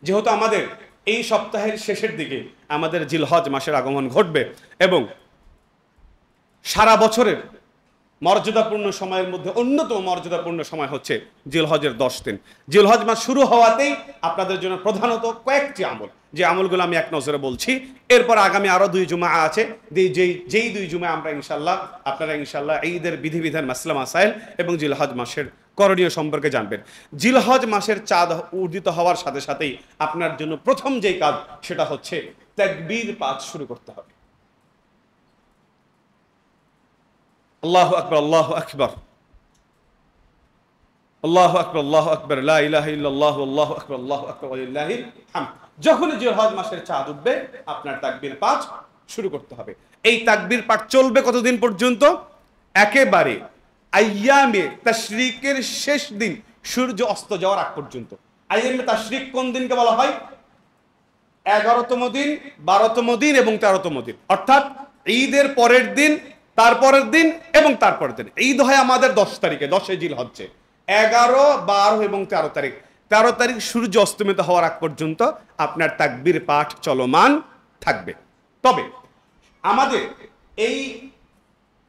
যেহেতু আমাদের এই সপ্তাহের শেষের দিকে আমাদের জিলহজ মাসের আগমন ঘটবে এবং সারা বছরের মর্যাদাপূর্ণ সময়ের মধ্যে অন্যতম মর্যাদাপূর্ণ সময় হচ্ছে জিলহজের 10 দিন। জিলহজ মাস শুরু হওয়াতেই আপনাদের জন্য প্রধানত কয়েকটি আমল, যে আমলগুলো আমি এক নজরে বলছি, এরপর আগামী আরো 2 জুমা আছে, যেই 2 জুমা আমরা আপনারা ইনশাল্লাহ ঈদের বিধিবিধান মাসলা মাসাইল এবং জিলহজ মাসের করণীয় সম্পর্কে জানবেন। জিলহজ মাসের চাঁদ উদিত হওয়ার সাথে সাথেই আপনার জন্য প্রথম যেই কাজ সেটা হচ্ছে তাকবীর পাঠ শুরু করতে হবে। আল্লাহু আকবার, আল্লাহু আকবার, আল্লাহু আকবার, আল্লাহু আকবার, লা ইলাহা ইল্লাল্লাহু, আল্লাহু আকবার, আল্লাহু আকবার, ওয়ালিল্লাহিল হামদ। যখন জিলহজ মাসের চাঁদ উঠবে আপনার তাকবীর পাঠ শুরু করতে হবে। এই তাকবীর পাঠ চলবে কতদিন পর্যন্ত? একেবারে আইয়ামে তাশরিকের শেষ দিন সূর্য অস্ত যাওয়ার আগ পর্যন্ত। আইয়ামে তাশরিক কোন দিনকে বলা হয়? 11তম দিন, 12তম দিন এবং 13তম দিন, অর্থাৎ ঈদের পরের দিন, তারপরের দিন এবং তারপরের দিন। ঈদ হয় আমাদের 10 তারিখে, 10 জিলহজ্জে। 11, 12 এবং 13 তারিখ, 13 তারিখ সূর্য অস্তমিত হওয়ার আগ পর্যন্ত আপনার তাকবীর পাঠ চলমান থাকবে। তবে আমাদের এই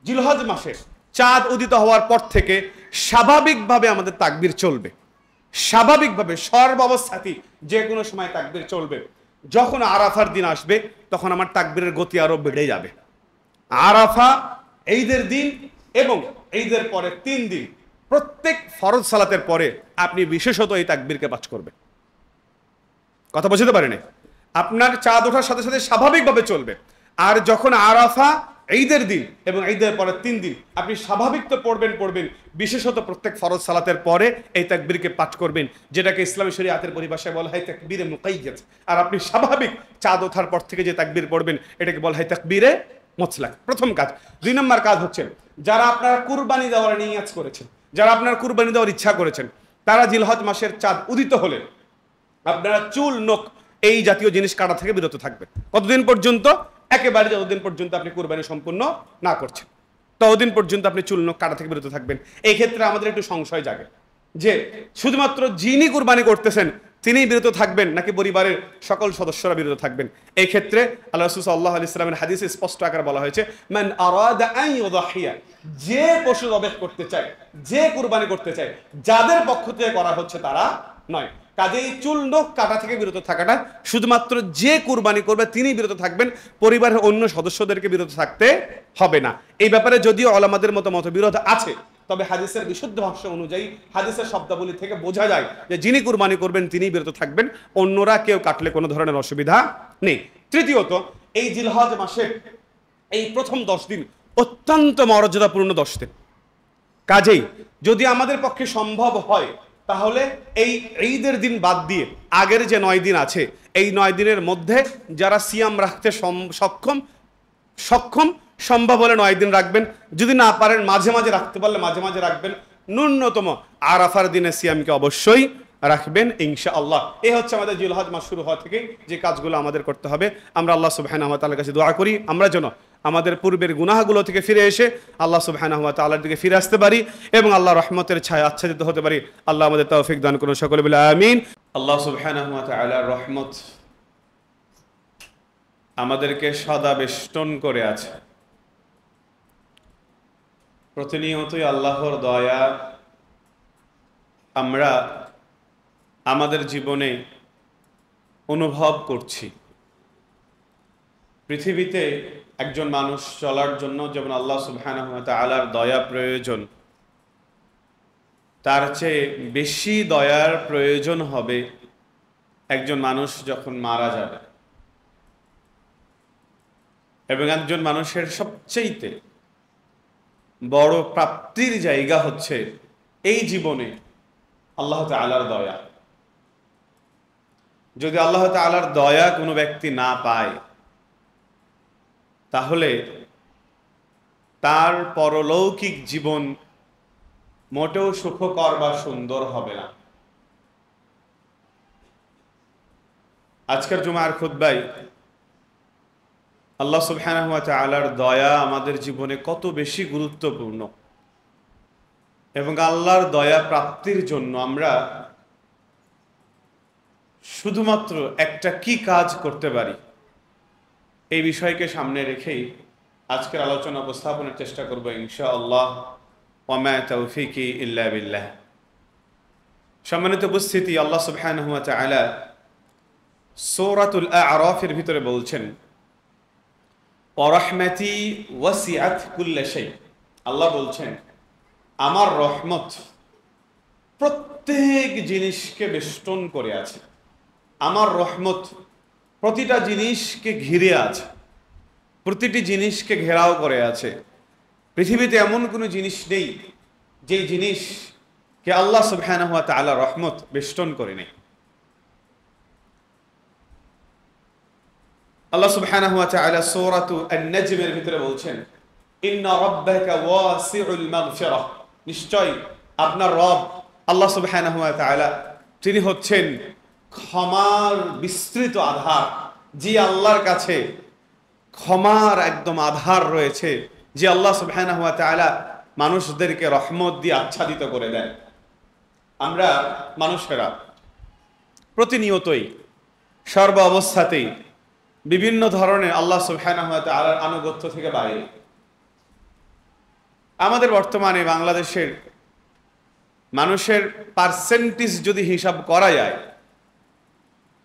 জিলহজ মাসের চাঁদ উদিত হওয়ার পর থেকে স্বাভাবিকভাবে আমাদের তাকবীর চলবে, স্বাভাবিকভাবে সর্বাবস্থাতেই যে কোনো সময় তাকবীর চলবে। যখন আরাফার দিন আসবে তখন আমার তাকবীরের গতি আরো বেড়ে যাবে। আরাফা, ঈদের দিন এবং ঈদের পরে 3 দিন প্রত্যেক ফরজ সালাতের পরে আপনি বিশেষত এই তাকবীরকে পাঠ করবেন। কথা বুঝতে পারেন? আপনার চাঁদ ওঠার সাথে সাথে স্বাভাবিকভাবে চলবে। আর যখন আরাফা, ঈদের দিন এবং ঈদের পরে 3 দিন আপনি স্বাভাবিক তো পড়বেন, বিশেষত প্রত্যেক ফরজ সালাতের পরে এই তাকবীরকে পাঠ করবেন, যেটাকে ইসলামী শরীয়তের পরিভাষায় বলা হয় তাকবীরে মুকাইয়াদ। আর আপনি স্বাভাবিক চাঁদ ওঠার পর থেকে যে তাকবীর পড়বেন এটাকে বলা হয় তাকবীরে মুতলাক। প্রথম কাজ। 2 নম্বর কাজ হচ্ছে, যারা আপনারা কুরবানি দেওয়ার নিয়াত করেছেন, যারা আপনারা কুরবানি দেওয়ার ইচ্ছা করেছেন, তারা জিলহজ মাসের চাঁদ উদিত হলে আপনারা চুল, নখ এই জাতীয় জিনিস কাটা থেকে বিরত থাকবেন। কতদিন পর্যন্ত? একেবারে যতদিন পর্যন্ত আপনি কুরবানি সম্পূর্ণ না করছেন ততদিন পর্যন্ত আপনি চুল, নখ কাটা থেকে বিরত থাকবেন। এই ক্ষেত্রে আমাদের একটু সংশয় জাগে যে শুধুমাত্র যিনি কুরবানি করতেছেন তিনিই বিরত থাকবেন নাকি পরিবারের সকল সদস্যরা বিরত থাকবেন। এই ক্ষেত্রে আল্লাহ রাসূল সাল্লাল্লাহু আলাইহি ওয়াসাল্লামের হাদিসে স্পষ্ট আকারে বলা হয়েছে, মান আরাদা আন ইউযাহিয়া, যে পশু জবাহ করতে চায়, যে কুরবানি করতে চায়, যাদের পক্ষ থেকে করা হচ্ছে তারা নয়। কাজেই চুল, নখ কাটা থেকে বিরত থাকাটা শুধুমাত্র যে কুরবানি করবে তিনি বিরত থাকবেন, পরিবারের অন্য সদস্যদেরকে বিরত থাকতে হবে না। এই ব্যাপারে যদিও উলামাদের মতবিরোধ আছে, তবে হাদিসের বিশুদ্ধ ভাষ্য অনুযায়ী হাদিসের শব্দাবলী থেকে বোঝা যায় যে যিনি কুরবানি করবেন তিনি বিরত থাকবেন, অন্যরা কেউ কাটলে কোনো ধরনের অসুবিধা নেই। তৃতীয়ত, এই জিলহজ মাসের এই প্রথম 10 দিন অত্যন্ত মর্যাদাপূর্ণ 10 দিন। কাজেই যদি আমাদের পক্ষে সম্ভব হয় তাহলে এই ঈদের দিন বাদ দিয়ে আগের যে 9 দিন আছে এই 9 দিনের মধ্যে যারা সিয়াম রাখতে সক্ষম সম্ভব হলে 9 দিন রাখবেন, যদি না পারেন মাঝে মাঝে রাখতে পারলে মাঝে মাঝে রাখবেন, ন্যূনতম আরাফার দিনে সিয়ামকে অবশ্যই রাখবেন ইনশাআল্লাহ। এই হচ্ছে আমাদের জিলহজ মাস শুরু হওয়া থেকে যে কাজগুলো আমাদের করতে হবে। আমরা আল্লাহ সুবহানাহু ওয়া তাআলার কাছে দোয়া করি আমরা যেন আমাদের পূর্বের গুনাহগুলো থেকে ফিরে এসে আল্লাহ সুবহানাহু ওয়া তাআলার দিকে ফিরে আসতে পারি এবং আল্লাহর রহমতের ছায়া আচ্ছাদিত হতে পারি। আল্লাহ আমাদের তৌফিক দান করুন, সকলে বলে আমিন। আল্লাহ সুবহানাহু ওয়া তাআলার রহমত আমাদেরকে সদা বেষ্টন করে আছে। প্রতিনিয়তই আল্লাহর দয়া আমরা আমাদের জীবনে অনুভব করছি। পৃথিবীতে একজন মানুষ চলার জন্য যেমন আল্লাহ সুবহানাহু ওয়া তাআলার দয়া প্রয়োজন, তার চেয়ে বেশি দয়ার প্রয়োজন হবে একজন মানুষ যখন মারা যাবে। এবং একজন মানুষের সবচেয়ে বড় প্রাপ্তির জায়গা হচ্ছে এই জীবনে আল্লাহ তাআলার দয়া। যদি আল্লাহ তাআলার দয়া কোনো ব্যক্তি না পায় তাহলে তার পরলৌকিক জীবন মোটেও সুখকর বা সুন্দর হবে না। আজকের জুমার খুতবায় আল্লাহ সুবহানাহু ওয়া তাআলার দয়া আমাদের জীবনে কত বেশি গুরুত্বপূর্ণ এবং আল্লাহর দয়া প্রাপ্তির জন্য আমরা শুধুমাত্র একটা কি কাজ করতে পারি, এই বিষয়কে সামনে রেখেই আজকের আলোচনা উপস্থাপনের চেষ্টা করব ইনশাআল্লাহ। ওয়া মা তাওফীকি ইল্লা বিল্লাহ। সম্মানিত উপস্থিতি, আল্লাহ সুবহানাহু ওয়া তাআলা সূরাতুল আ'রাফের ভিতরে বলছেন, ওয়া রাহমাতি ওয়াসিআত কুল্লা শাই। আল্লাহ বলছেন, আমার রহমত প্রত্যেক জিনিসকে বেষ্টন করে আছে। আমার রহমত প্রতিটা জিনিসকে ঘিরে আছে, প্রতিটি জিনিসকে ঘেরাও করে আছে। পৃথিবীতে এমন কোনো জিনিস নেই যেই জিনিসকে আল্লাহ সুবহানাহু ওয়া তাআলা রহমত বেষ্টন করে নেই। আল্লাহ সুবহানাহু ওয়া তাআলা সূরাতু আন-নাজমের ভিতরে বলছেন, ইন্না রাব্বাকা ওয়াসিউল মাগফিরাহ। নিশ্চয় আপনার রব আল্লাহ সুবহানাহু ওয়া তাআলা তিনি হচ্ছেন ক্ষমার বিস্তৃত আধার। যে আল্লাহর কাছে ক্ষমার একদম আধার রয়েছে, যে আল্লাহ সুবহানাহু ওয়া তাআলা মানুষদেরকে রহমত দিয়ে আচ্ছাদিত করে দেন। আমরা মানুষেরা প্রতিনিয়তই সর্ব অবস্থাতেই বিভিন্ন ধরনের আল্লাহ সুবহানাহু ওয়া তাআলার আনুগত্য থেকে বাইরে। আমাদের বর্তমানে বাংলাদেশের মানুষের পার্সেন্টেজ যদি হিসাব করা যায়,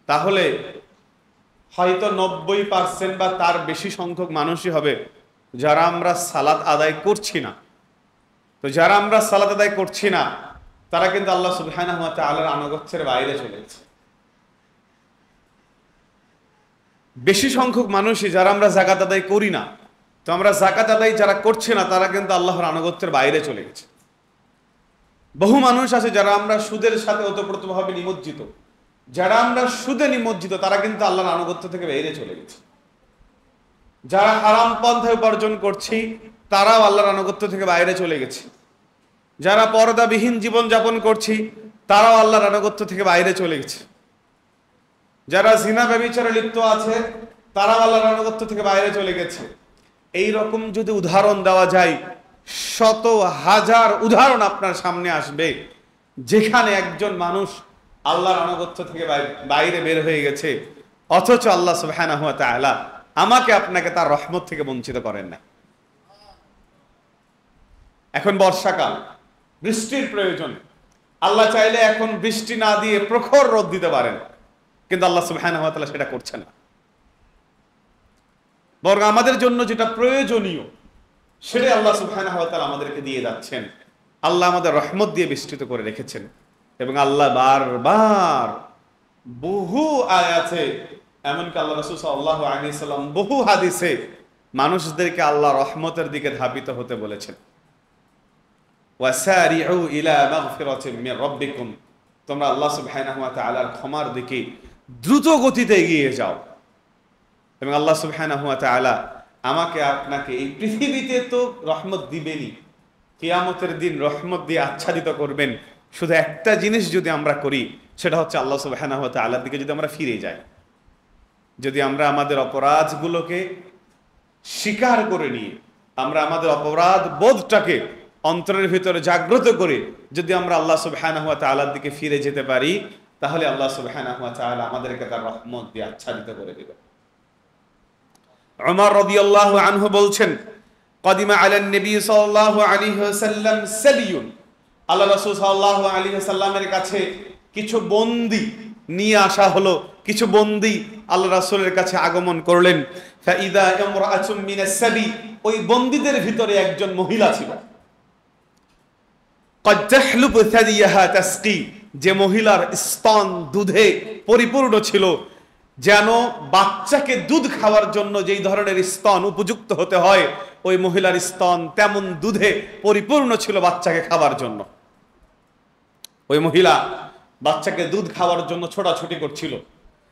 তাহলে হয়তো 90% বা তার বেশি সংখ্যক মানুষই হবে যারা আমরা সালাত আদায় করছি না। তো যারা আমরা সালাত আদায় করছি না, তারা কিন্তু আল্লাহ সুবহানাহু ওয়া তাআলার আনুগত্যের বাইরে চলে গেছে। বেশি সংখ্যক মানুষই যারা আমরা যাকাত আদায় করি না, তো আমরা যাকাত আদায় যারা করছে না, তারা কিন্তু আল্লাহর আনুগত্যের বাইরে চলে গেছে। বহু মানুষ আছে যারা আমরা সুদের সাথে ওতপ্রোতভাবে নিমজ্জিত, যারা আমরা সুদে নিমজ্জিত, তারা কিন্তু আল্লাহর আনুগত্য থেকে বাইরে চলে গেছে। যারা হারাম পন্থায় উপার্জন করছি, তারাও আল্লাহর আনুগত্য থেকে বাইরে চলে গেছে। যারা পর্দাবিহীন জীবন যাপন করছি, তারাও আল্লাহর আনুগত্য থেকে বাইরে চলে গেছে। যারা জিনা ব্যভিচারে লিপ্ত আছে, তারাও আল্লাহর আনুগত্য থেকে বাইরে চলে গেছে। এই রকম যদি উদাহরণ দেওয়া যায়, শত হাজার উদাহরণ আপনার সামনে আসবে যেখানে একজন মানুষ আল্লাহর আনুগত্য থেকে বাইরে বের হয়ে গেছে, অথচ আল্লাহ সুবহানাহু ওয়া তাআলা আমাকে আপনাকে তার রহমত থেকে বঞ্চিত করেন না। এখন বর্ষাকাল, বৃষ্টির প্রয়োজন। আল্লাহ চাইলে এখন বৃষ্টি না দিয়ে প্রখর রোদ দিতে পারেন, কিন্তু আল্লাহ সুবহানাহু ওয়া তাআলা সেটা করছেন না। বরং আমাদের জন্য যেটা প্রয়োজনীয় সেটাই আল্লাহ সুবহানাহু ওয়া তাআলা আমাদেরকে দিয়ে যাচ্ছেন। আল্লাহ আমাদের রহমত দিয়ে বেষ্টিত করে রেখেছেন। এবং আল্লাহ বারবার বহু আয়াতে, এমনকি আল্লাহ রাসূল সাল্লাল্লাহু আলাইহি সাল্লাম বহু হাদিসে মানুষদেরকে আল্লাহ রহমতের দিকে ধাবিত হতে বলেছেন। ওয়াসারিউ ইলা মাগফিরাতিন মির রাব্বিকুম, তোমরা আল্লাহ সুবহানাহু ওয়া তাআলার ক্ষমার দিকে দ্রুত গতিতে এগিয়ে যাও। এবং আল্লাহ সুবহানাহু ওয়া তাআলা আমাকে আপনাকে এই পৃথিবীতে তো রহমত দিবেনই, কিয়ামতের দিন রহমত দিয়ে আচ্ছাদিত করবেন। শুধু একটা জিনিস যদি আমরা করি, সেটা হচ্ছে আল্লাহ সুবহানাহু ওয়া তাআলার দিকে যদি আমরা ফিরে যাই, যদি আমরা আমাদের অপরাধগুলোকে স্বীকার করে নিয়ে, আমরা আমাদের অপরাধ বোধটাকে অন্তরের ভিতরে জাগ্রত করে যদি আমরা আল্লাহ সুবহানাহু ওয়া তাআলার দিকে ফিরে যেতে পারি, তাহলে আল্লাহ সুবহানাহু ওয়া তাআলা আমাদেরকে তার রহমত দিয়ে আচ্ছাদিত করে দিবেন। উমর রাদিয়াল্লাহু আনহু বলছেন, কদিমা আলান নবী সাল্লাল্লাহু আলাইহি ওয়াসাল্লাম সালিয়ুন, আল্লাহ রাসূল সাল্লাল্লাহু আলাইহি ওয়াসাল্লামের কাছে কিছু বন্দী নিয়ে আসা হলো। কিছু বন্দী আল্লাহ রাসূলের কাছে আগমন করলেন। ফাইদা ইমরাআতুম মিনাস সাবি, ওই বন্দীদের ভিতরে একজন মহিলা ছিল। ক্বাদ তাহলুবু সাদিয়াহা তাসকি, যে মহিলার স্তন দুধে পরিপূর্ণ ছিল, যেন বাচ্চাকে দুধ খাওয়ার জন্য যেই ধরনের স্তন উপযুক্ত হতে হয়, ওই মহিলার স্তন তেমন দুধে পরিপূর্ণ ছিল বাচ্চাকে খাওয়ার জন্য। ওই মহিলা বাচ্চাকে দুধ খাওয়ার জন্য ছোটাছুটি করছিল।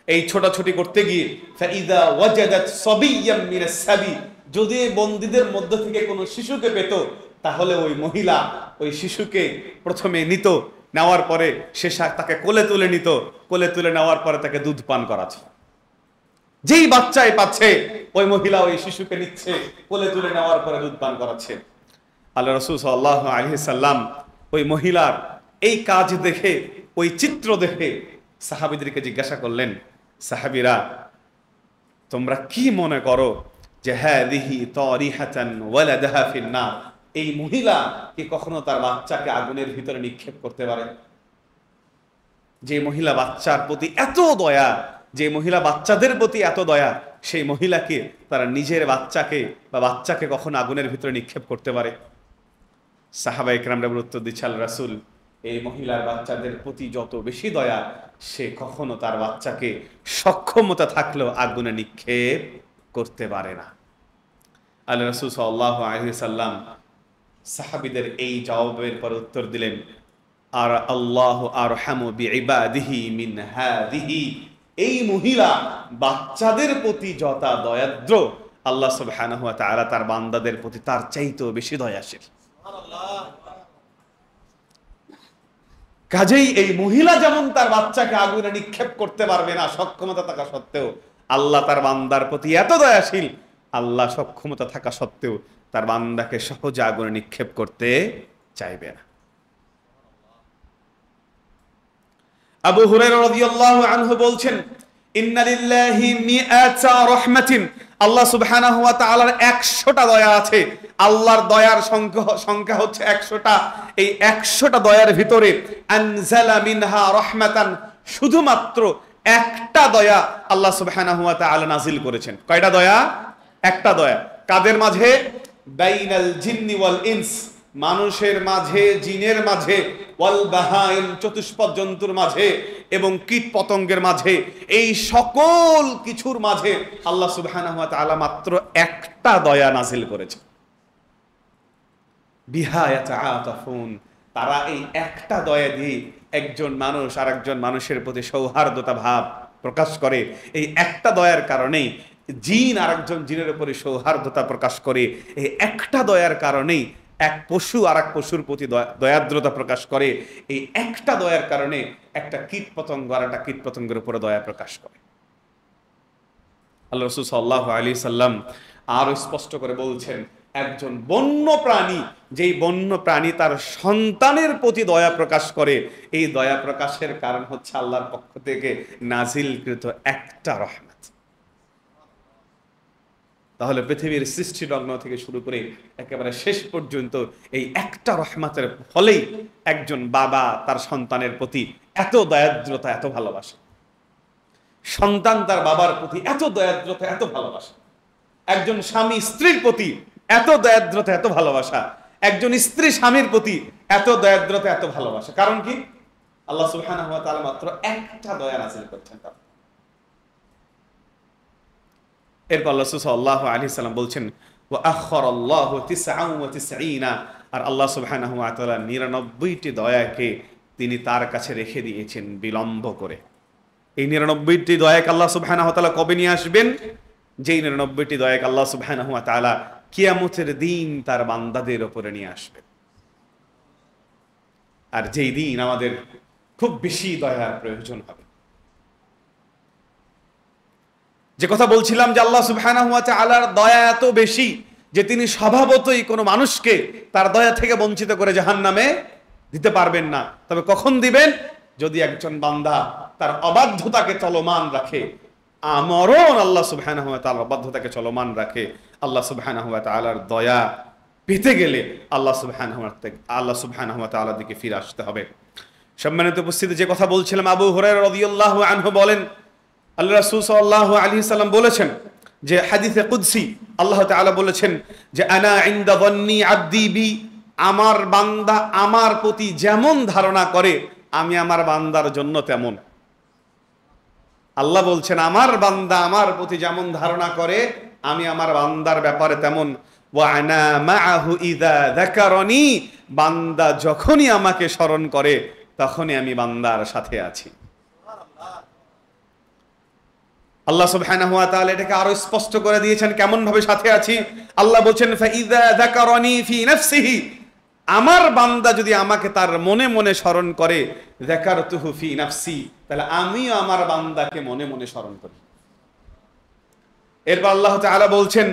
এই ছোটাছুটি করতে গিয়ে ফাইদা ওয়াজাদাত সাবিয়্যাম মিনাস সাবি, যদি বন্দীদের মধ্য থেকে কোনো শিশুকে পেত, তাহলে ওই মহিলা ওই শিশুকে প্রথমে নিত, নেওয়ার পরে সে তাকে কোলে তুলে নিত, কোলে তুলে নেওয়ার পরে তাকে দুধ পান করাচ্ছে। যেই বাচ্চাই পাচ্ছে, ওই মহিলা ওই শিশুকে নিচ্ছে, কোলে তুলে নেওয়ার পরে দুধ পান করাচ্ছে। আল্লাহ রাসূল সাল্লাল্লাহু আলাইহি সাল্লাম ওই মহিলার এই কাজ দেখে, ওই চিত্র দেখে সাহাবীদেরকে জিজ্ঞাসা করলেন, সাহাবীরা তোমরা কি মনে করো যে হাদিহি তারিহাতান ওয়ালাদাহা ফিন্নার, এই মহিলা কি কখনো তার বাচ্চাকে আগুনের ভিতরে নিক্ষেপ করতে পারে? যে মহিলা বাচ্চার প্রতি এত দয়া, যে মহিলা বাচ্চাদের প্রতি এত দয়া, সেই মহিলাকে তারা নিজের বাচ্চাকে কখনো আগুনের ভিতরে নিক্ষেপ করতে পারে? সাহাবা ইকরামরা উত্তর দিচ্ছে, আল্লাহর রাসূল, এই মহিলার বাচ্চাদের প্রতি যত বেশি দয়া, সে কখনো তার বাচ্চাকে সক্ষমতা থাকলেও আগুনে নিক্ষেপ করতে পারে না। আল্লাহর রাসূল সাল্লাল্লাহু আলাইহি সাল্লাম সাহাবীদের এই জবাবের পর উত্তর দিলেন, আর আল্লাহু আরহামু বিইবাদিহি মিন হাদিহি, এই মহিলা বাচ্চাদের প্রতি যত দয়াদ্র, আল্লাহ সুবহানাহু ওয়া তাআলা তার বান্দাদের প্রতি তার চাইতেও বেশি দয়াশীল। কাজেই এই মহিলা যেমন তার বাচ্চাকে আগুনে নিক্ষেপ করতে পারবে না সক্ষমতা থাকা সত্ত্বেও, আল্লাহ তার বান্দার প্রতি এত দয়াশীল, আল্লাহ সক্ষমতা থাকা সত্ত্বেও তার বান্দাকে সহজে আগুনে নিক্ষেপ করতে চাইবে না। আবু হুরায়রা রাদিয়াল্লাহু আনহু বলছেন, ইন্না লিল্লাহি মিআতা রাহমাতিন, আল্লাহ সুবহানাহু ওয়া তাআলার 100টা দয়া আছে। আল্লাহর দয়ার সংখ্যা হচ্ছে 100টা। এই 100টা দয়ার ভিতরে আনজালা মিনহা রাহমাতান, শুধুমাত্র একটা দয়া আল্লাহ সুবহানাহু ওয়া তাআলা নাজিল করেছেন। কয়টা দয়া? একটা দয়া। কাদের মাঝে? বাইনাল জিন্নি ওয়াল ইনস, মানুষের মাঝে, জিনের মাঝে, ওয়াল বাহাইম, চতুষ্পদ জন্তুর মাঝে, এবং কীট পতঙ্গের মাঝে, এই সকল কিছুর মাঝে আল্লাহ সুবহানাহু ওয়া তাআলা মাত্র একটা দয়া নাজিল করেছেন। বিহা ইয়াতাআতাফুন, তারা এই একটা দয়া দিয়ে একজন মানুষ আরেকজন মানুষের প্রতি সৌহার্দ্যতা ভাব প্রকাশ করে। এই একটা দয়ার কারণেই জিন আরেকজন জিনের উপরে সৌহার্দ্যতা প্রকাশ করে। এই একটা দয়ার কারণেই এক পশু আরেক পশুর প্রতি দয়াদ্রতা প্রকাশ করে। এই একটা দয়ার কারণে একটা কীট পতঙ্গ আর একটা কীট পতঙ্গের উপরে দয়া প্রকাশ করে। আল্লাহ রাসূল সাল্লাল্লাহু আলাইহি সাল্লাম আরো স্পষ্ট করে বলছেন, একজন বন্য প্রাণী, যেই বন্য প্রাণী তার সন্তানের প্রতি দয়া প্রকাশ করে, এই দয়া প্রকাশের কারণ হচ্ছে আল্লাহর পক্ষ থেকে নাজিলকৃত একটা রহমত। তাহলে পৃথিবীর সৃষ্টি লগ্ন থেকে শুরু করে একেবারে শেষ পর্যন্ত এই একটা রহমতের ফলেই একজন বাবা তার সন্তানের প্রতি এত দয়াদ্রতা, এত ভালোবাসে। সন্তান তার বাবার প্রতি এত দয়াদ্রতা, এত ভালোবাসা। একজন স্বামী স্ত্রীর প্রতি এত দয়াদ্রতা, এত ভালোবাসা। একজন স্ত্রী স্বামীর প্রতি এত দয়াদ্রতা, এত ভালোবাসা। কারণ কি? আল্লাহ সুবহানাহু ওয়া তাআলা মাত্র একটা দয়া নাযিল করছেন। এরপর আল্লাহ সাল্লাল্লাহু আলাইহি সাল্লাম বলছেন, ওয়া আখারাল্লাহু 99, আর আল্লাহ সুবহানাহু ওয়া তাআলা 99টি দয়াকে তিনি তার কাছে রেখে দিয়েছেন বিলম্ব করে। এই 99টি দয়াকে আল্লাহ সুবহানাহু ওয়া তাআলা কবে নিয়ে আসবেন? যেই 99টি দয়াকে আল্লাহ সুবহানাহু ওয়া তাআলা কিয়ামতের দিন তার বান্দাদের উপরে নিয়ে আসবেন। আর যেই দিন আমাদের খুব বেশি দয়ার প্রয়োজন হবে। যে কথা বলছিলাম যে আল্লাহ সুবহানাহু ওয়া তাআলার দয়া এত বেশি যে তিনি স্বভাবতই কোনো মানুষকে তার দয়া থেকে বঞ্চিত করে জাহান্নামে দিতে পারবেন না। তবে কখন দিবেন? যদি একজন বান্দা তার অবাধ্যতাকে চলমান রাখে। আমরণ আল্লাহ সুবহানাহু ওয়া তাআলার অবাধ্যতাকে চলমান রাখে। আল্লাহ সুবহানাহু ওয়া তাআলার দয়া পেতে গেলে আল্লাহ সুবহানাহু ওয়া তাআলার দিকে ফিরে আসতে হবে। সম্মানিত উপস্থিতি, যে কথা বলছিলাম, আবু হুরায়রা রাদিয়াল্লাহু আনহু বলেন, আল্লাহ রাসূল সাল্লাল্লাহু আলাইহি সাল্লাম বলেছেন যে হাদিসে কুদসি আল্লাহ তাআলা বলেছেন যে আনা ইনদা যান্নি আবদি বি, আমার বান্দা আমার প্রতি যেমন ধারণা করে আমি আমার বান্দার জন্য তেমন। আল্লাহ বলছেন আমার বান্দা আমার প্রতি যেমন ধারণা করে আমি আমার বান্দার ব্যাপারে তেমন। ওয়া আনা মাআহু ইযা যাকারানি, বান্দা যখনই আমাকে স্মরণ করে তখনই আমি বান্দার সাথে আছি। আল্লাহ সুবহানাহু ওয়া তাআলা এটাকে আরো স্পষ্ট করে দিয়েছেন কেমন ভাবে সাথে আছি। আল্লাহ বলেন ফাইযা যাকারানি ফি নাফসিহি, আমার বান্দা যদি আমাকে তার মনে মনে স্মরণ করে, যাকারতুহু ফি নাফসি, তাহলে আমিও আমার বান্দাকে মনে মনে স্মরণ করি। এরপর আল্লাহ তাআলা বলছেন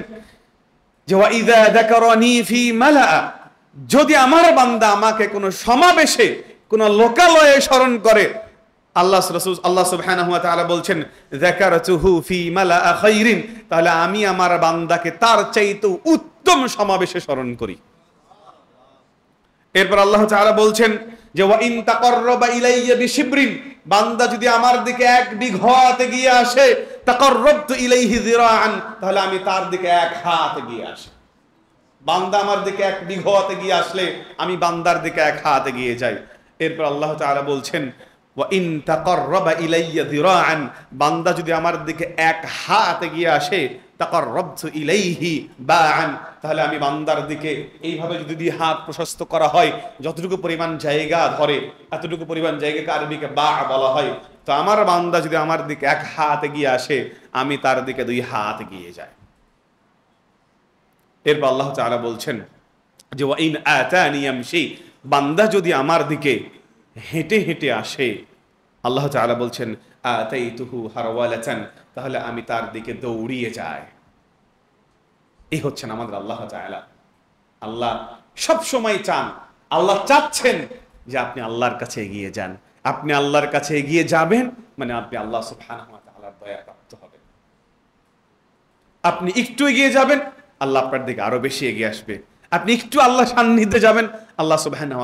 যে ওয়াইযা যাকারানি ফি মালা, যদি আমার বান্দা আমাকে কোনো সমাবেশে কোনো লোকালয়ে স্মরণ করে, আল্লাহ সুবহানাহু ওয়া তাআলা বলছেন যাকারতুহু ফি মালাআ খাইরিন, তাহলে আমি আমার বান্দাকে তার চাইতে উত্তম সমাবেশে স্মরণ করি। এরপর আল্লাহ তাআলা বলছেন যে ওয়া ইন তাকাররাবা ইলাইয়া বিশিবরিন, বান্দা যদি আমার দিকে এক বিঘত এগিয়ে আসে, তাকাররাবতু ইলাইহি যিরাআন, তাহলে আমি তার দিকে এক হাত এগিয়ে আসি। বান্দা আমার দিকে এক বিঘত এগিয়ে আসলে আমি বান্দার দিকে এক হাত এগিয়ে যাই। এরপর আল্লাহ তাআলা বলছেন ওয়া ইন তাকাররাবা ইলাইয়া যিরাআন, বান্দা যদি আমার দিকে এক হাত এগিয়ে আসে, তাকাররাবতু ইলাইহি বাআন, তাহলে আমি বান্দার দিকে এইভাবে যদি দুই হাত প্রশস্ত করা হয়, যতটুকু পরিমাণ জায়গা ধরে এতটুকু পরিমাণ জায়গাকে আরবিকে বা বলা হয়, তো আমার বান্দা যদি আমার দিকে এক হাত এগিয়ে আসে আমি তার দিকে দুই হাত এগিয়ে যাই। এরপর আল্লাহ তাআলা বলছেন যে ওয়া ইন আতানি ইয়ামশি, বান্দা যদি আমার দিকে হেঁটে হেঁটে আসে, আল্লাহ তাআলা বলছেন আতাইতুহু হারওয়ালাতান, তাহলে আমি তার দিকে দৌড়িয়ে যাই। এই হচ্ছেন আমাদের আল্লাহ তাআলা। আল্লাহ সব সময় চান, আল্লাহ চাচ্ছেন যে আপনি আল্লাহর কাছে এগিয়ে যান। আপনি আল্লাহর কাছে এগিয়ে যাবেন মানে আপনি আল্লাহ সুবহানাহু ওয়া তাআলার দয়া প্রাপ্ত হবেন। আপনি একটু এগিয়ে যাবেন, আল্লাহ আপনার দিকে আরো বেশি এগিয়ে আসবে। আপনি একটু আল্লাহ সান্নিধ্যে যাবেন, আল্লাহ সুবহানাহু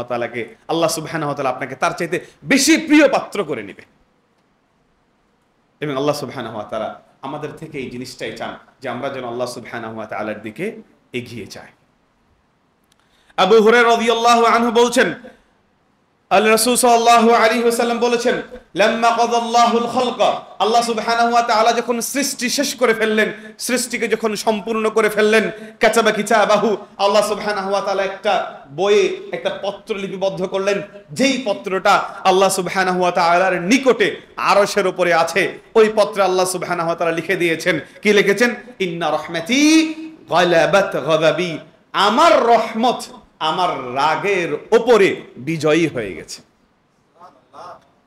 ওয়া তাআলা আপনাকে তার চাইতে বেশি প্রিয় পাত্র করে নেবে। এবং আল্লাহ সুবহানাহু ওয়া তাআলা আমাদের থেকে এই জিনিসটাই চান যে আমরা যেন আল্লাহ সুবহানাহু ওয়া তাআলার দিকে এগিয়ে যাই। আবু হুরায়রা রাদিয়াল্লাহু আনহু বলছেন, আল্লাহ রাসূল সাল্লাল্লাহু আলাইহি ওয়াসাল্লাম বলেছেন, লাম্মা কাদাল্লাহুল খালকা, আল্লাহ সুবহানাহু ওয়া তাআলা যখন সৃষ্টি শেষ করে ফেললেন, সৃষ্টিকে যখন সম্পূর্ণ করে ফেললেন, কাতাবা কিতাবাহু, আল্লাহ সুবহানাহু ওয়া তাআলা একটা বইয়ে একটা পত্র লিপিবদ্ধ করলেন, যেই পত্রটা আল্লাহ সুবহানাহু ওয়া তাআলার নিকটে আরশের উপরে আছে। ওই পত্রে আল্লাহ সুবহানাহু ওয়া তাআলা লিখে দিয়েছেন, কি লিখেছেন? ইন্না রাহমাতি গালাবাত গাযাবি, আমার রহমত আমার রাগের উপরে বিজয়ী হয়ে গেছে।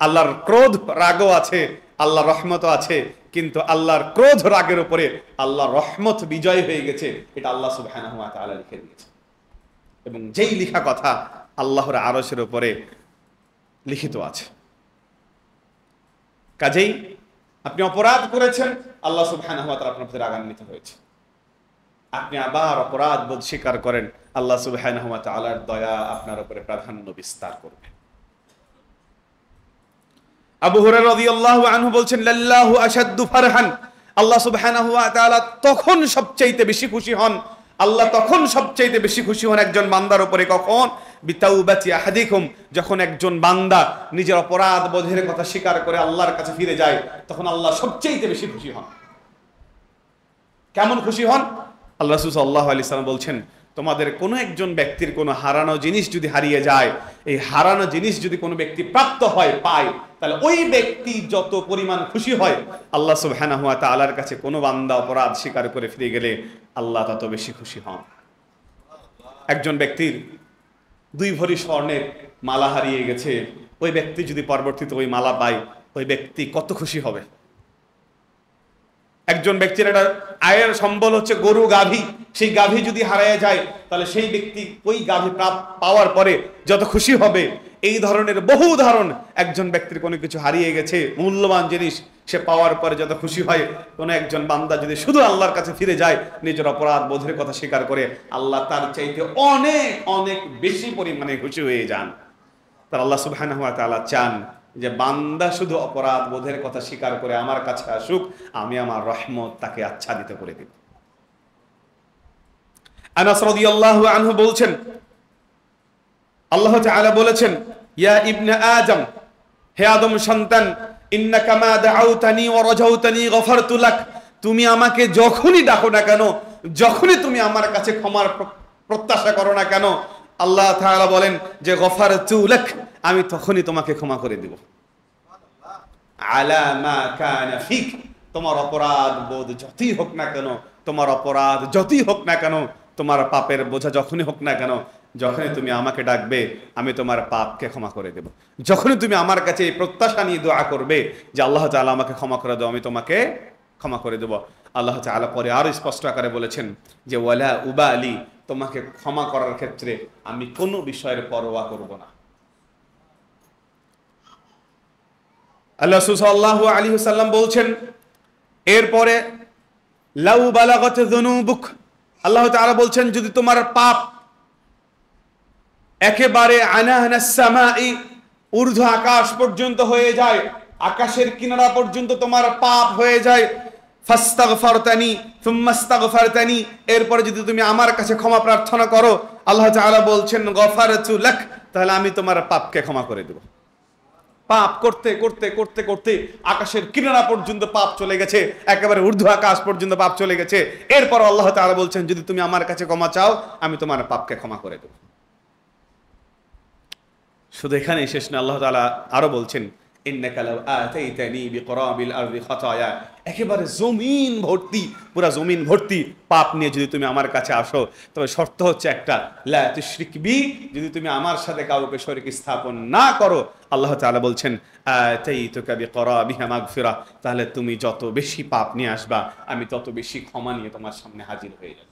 আল্লাহর ক্রোধ রাগও আছে, আল্লাহর রহমতও আছে, কিন্তু আল্লাহর ক্রোধ রাগের উপরে আল্লাহর রহমত বিজয় হয়ে গেছে, এটা আল্লাহ সুবহানাহু ওয়া তাআলা লিখে দিয়েছে। এবং যেই লেখা কথা আল্লাহর আরশের উপরে লিখিত আছে। কাজেই আপনি অপরাধ করেছেন, আল্লাহ সুবহানাহু ওয়া তাআলা আপনার প্রতি রাগান্বিত হয়েছে। আপনি আবার অপরাধ বোধ স্বীকার করেন, আল্লাহ সুবহানাহু ওয়া তাআলার দয়া আপনার উপরে প্রাধান্য বিস্তার করবে। আবু হুরায়রা রাদিয়াল্লাহু আনহু বলছেন, লাল্লাহু আশাদ্দু ফারহান, আল্লাহ সুবহানাহু ওয়া তাআলা তখন সবচাইতে বেশি খুশি হন, আল্লাহ তখন সবচাইতে বেশি খুশি হন একজন বান্দার উপরে কখন? বিতাওবাতি আহাদিকুম, যখন একজন বান্দা নিজের অপরাধ বোধের কথা স্বীকার করে আল্লাহর কাছে ফিরে যায়, তখন আল্লাহ সবচাইতে বেশি খুশি হন। কেমন খুশি হন? আল্লাহ রাসূল সাল্লাল্লাহু আলাইহি ওয়াসাল্লাম বলছেন, তোমাদের কোনো একজন ব্যক্তির কোনো হারানো জিনিস যদি হারিয়ে যায়, এই হারানো জিনিস যদি কোনো ব্যক্তি প্রাপ্ত হয়, পায়, তাহলে ওই ব্যক্তি যত পরিমাণ খুশি হয়, আল্লাহ সুবহানাহু ওয়া তাআলার কাছে কোনো বান্দা অপরাধ স্বীকার করে ফিরে গেলে আল্লাহ তত বেশি খুশি হন। একজন ব্যক্তির 2 ভরি স্বর্ণের মালা হারিয়ে গেছে, ওই ব্যক্তি যদি পরবর্তীতে ওই মালা পায়, ওই ব্যক্তি কত খুশি হবে। একজন ব্যক্তির একটা আয়ের সম্বল হচ্ছে গরু, গাভী, সেই গাভী যদি হারিয়ে যায়, তাহলে সেই ব্যক্তি ওই গাভী পাওয়ার পরে যত খুশি হবে। এই ধরনের বহু উদাহরণ, একজন ব্যক্তির কোনো কিছু হারিয়ে গেছে, মূল্যবান জিনিস, সে পাওয়ার পরে যত খুশি হয়। কোনো একজন বান্দা যদি শুধু আল্লাহর কাছে ফিরে যায়, নিজের অপরাধ বোধের কথা স্বীকার করে, আল্লাহ তার চাইতে অনেক অনেক বেশি পরিমাণে খুশি হয়ে যান। তার আল্লাহ সুবহানাহু ওয়া তাআলা চান যে বান্দা শুধু অপরাধ বোধের কথা স্বীকার করে আমার কাছে আসুক, আমি আমার রহমত তাকে আচ্ছাদিত করে দেব। আনাস রাদিয়াল্লাহু আনহু বলছেন, আল্লাহ তাআলা বলেছেন, ইয়া ইবনে আদম, হে আদম সন্তান, ইন্নাকা মা দাআউতানি ওয়া রাজাউতানি গফারতু লাক, তুমি আমাকে যখনই ডাকো না কেন, যখনই তুমি আমার কাছে ক্ষমার প্রত্যাশা করো না কেন, আল্লাহ তাআলা বলেন যে গফারতু লাক, আমি তখনই তোমাকে ক্ষমা করে দিব। আলা মা কানা ফিক, তোমার অপরাধ বোধ যতই হোক না কেন, তোমার অপরাধ যতই হোক না কেন, তোমার পাপের বোঝা যখনই হোক না কেন, যখনই তুমি আমাকে ডাকবে আমি তোমার পাপকে ক্ষমা করে দেব। যখনই তুমি আমার কাছে এই প্রত্যাশা নিয়ে দোয়া করবে যে আল্লাহ তাআলা আমাকে ক্ষমা করে দাও, আমি তোমাকে ক্ষমা করে দেব। আল্লাহ তাআলা পরে আরো স্পষ্ট আকারে বলেছেন যে ওয়ালা উবালি, তোমাকে ক্ষমা করার ক্ষেত্রে আমি কোনো বিষয়ের পরোয়া করব না। আল্লাহ সাল্লাল্লাহু আলাইহি ওয়াসাল্লাম বলছেন, এরপরে লাউ বালাগাত যুনুবুক, আল্লাহ তাআলা বলছেন যদি তোমার পাপ একেবারে আনাহানাস সামাই, ঊর্ধ্ব আকাশ পর্যন্ত হয়ে যায়, আকাশের কিনারা পর্যন্ত তোমার পাপ হয়ে যায়, ফাস্তাগফারতানি সুম্মাস্তাগফারতানি, এরপরে যদি তুমি আমার কাছে ক্ষমা প্রার্থনা করো, আল্লাহ তাআলা বলছেন গফারতু লাক, তাহলে আমি তোমার পাপকে ক্ষমা করে দেব। পাপ করতে করতে করতে করতে আকাশের কিনারা পর্যন্ত পাপ চলে গেছে, একেবারে ঊর্ধ্ব আকাশ পর্যন্ত পাপ চলে গেছে, এরপর আল্লাহ তাআলা বলছেন যদি তুমি আমার কাছে ক্ষমা চাও আমি তোমার পাপকে ক্ষমা করে দেব। শুধু এখানেই শেষ না, আল্লাহ তাআলা আরো বলছেন ইন্নাকা লাউ আতাইতানি বিকরাবিল আরদি খাতায়া, একেবারে জমিন ভর্তি, পুরা জমিন ভর্তি পাপ নিয়ে যদি তুমি আমার কাছে আসো, তবে শর্ত হচ্ছে একটা, লা তুশরিক বি, যদি তুমি আমার সাথে কাউকে শরীক স্থাপন না করো, আল্লাহ তাআলা বলছেন আতাইতুকা বিকরাবিহা মাগফিরা, তাহলে তুমি যত বেশি পাপ নিয়ে আসবা আমি তত বেশি ক্ষমা নিয়ে তোমার সামনে হাজির হয়ে যাব।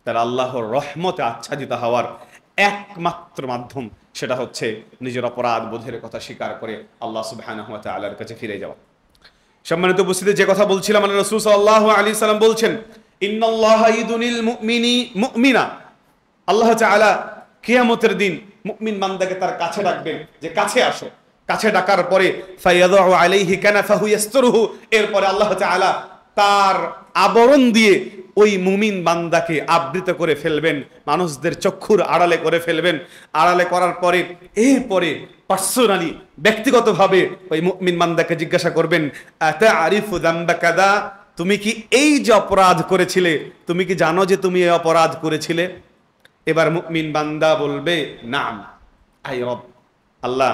তাহলে আল্লাহর রহমতে আচ্ছাদিত হওয়ার একমাত্র মাধ্যম সেটা হচ্ছে নিজের অপরাধ বোধের কথা স্বীকার করে আল্লাহ সুবহানাহু ওয়া তাআলার কাছে ফিরে যাওয়া। সম্মানিত উপস্থিতি, যে কথা বলছিলাম, আল্লাহ রাসূল সাল্লাল্লাহু আলাইহি সাল্লাম বলছেন ইন্নাল্লাহা ইউদুনিল মুমিনা, আল্লাহ তাআলা কিয়ামতের দিন মুমিন বান্দাকে তার কাছে ডাকবেন, যে কাছে আসো। কাছে ডাকার পরে ফায়াদউ আলাইহি কানাফাহু ইয়াসতুরুহু, এরপরে আল্লাহ তাআলা তার আবরণ দিয়ে ওই মুমিন বান্দাকে আবৃত করে ফেলবেন, মানুষদের চক্ষুর আড়ালে করে ফেলবেন। আড়ালে করার পরে এরপরে পার্সোনালি ব্যক্তিগতভাবে ওই মুমিন বান্দাকে জিজ্ঞাসা করবেন আতাআরিফু যামবা কাযা, তুমি কি এই যে অপরাধ করেছিলে তুমি কি জানো যে তুমি এই অপরাধ করেছিলে? এবার মুমিন বান্দা বলবে নাম, আই রব, আল্লাহ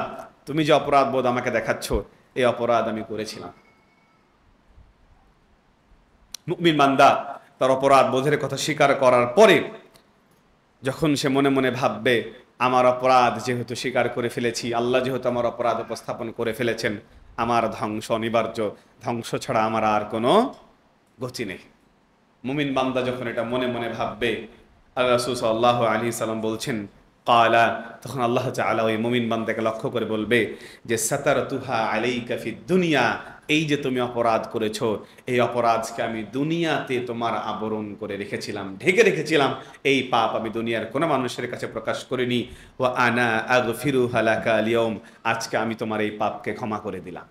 তুমি যে অপরাধ বোধ আমাকে দেখাচ্ছ এই অপরাধ আমি করেছিলাম। মুমিন বান্দা তার অপরাধ বোধের কথা স্বীকার করার পরে যখন সে মনে মনে ভাববে আমার অপরাধ যেহেতু স্বীকার করে ফেলেছি, আল্লাহ যেহেতু আমার অপরাধ উপস্থাপন করে ফেলেছেন, আমার ধ্বংস অনিবার্য, ধ্বংস ছাড়া আমার আর কোনো গতি নেই। মুমিন বান্দা যখন এটা মনে মনে ভাববে, আল্লাহ রাসূল সাল্লাল্লাহু আলাইহি সাল্লাম বলছেন কালা, তখন আল্লাহ তাআলা ওই মুমিন বান্দাকে লক্ষ্য করে বলবে যে সাতারতুহা আলাইকা ফিদ দুনিয়া, এই যে তুমি অপরাধ করেছো এই অপরাধকে আমি দুনিয়াতে তোমার আবরণ করে রেখেছিলাম, ঢেকে রেখেছিলাম। এই পাপ আমি দুনিয়ার কোনো মানুষের কাছে প্রকাশ করিনি। ওয়া আনা আগফিরুহা লাকা আল-ইয়াউম, আজকে আমি তোমার এই পাপকে ক্ষমা করে দিলাম।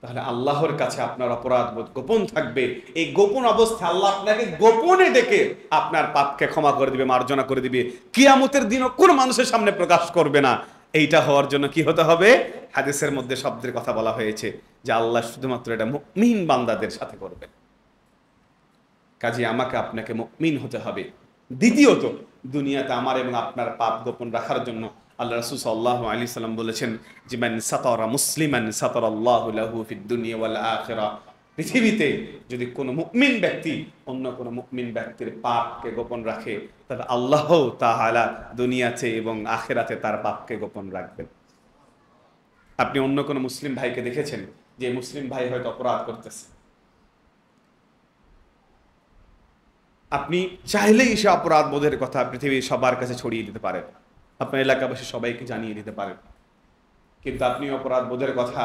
তাহলে আল্লাহর কাছে আপনার অপরাধ বোধ গোপন থাকবে, এই গোপন অবস্থায় আল্লাহ আপনাকে গোপনে ডেকে আপনার পাপকে ক্ষমা করে দিবে, মার্জনা করে দিবে। কিয়ামতের দিনও কোন মানুষের সামনে প্রকাশ করবে না। এইটা হওয়ার জন্য কি হতে হবে? হাদিসের মধ্যে শব্দের কথা বলা হয়েছে যে আল্লাহ শুধুমাত্র এটা মুমিন বান্দাদের সাথে করবে। কাজে আমাকে আপনাকে মুমিন হতে হবে। দ্বিতীয়ত, দুনিয়াতে আমার এবং আপনার পাপ গোপন রাখার জন্য আল্লাহ রাসূল সাল্লাল্লাহু আলাইহি সাল্লাম বলেছেন যে মান সাতারা মুসলিমান সাতারাল্লাহু লাহু ফিদ দুনিয়া ওয়াল আখিরাহ, পৃথিবীতে যদি কোনো মুমিন ব্যক্তি অন্য কোনো মুমিন ব্যক্তির পাপকে গোপন রাখে তাহলে আল্লাহ তাআলা দুনিয়াতে এবং আখিরাতে তার পাপকে গোপন রাখবেন। আপনি অন্য কোনো মুসলিম ভাইকে দেখেছেন যে মুসলিম ভাই হয়তো অপরাধ করতেছে, আপনি চাইলেই সে অপরাধ বোধের কথা পৃথিবীর সবার কাছে ছড়িয়ে দিতে পারেন, আপনার এলাকাবাসী সবাইকে জানিয়ে দিতে পারেন, কিন্তু আপনি অপরাধ বোধের কথা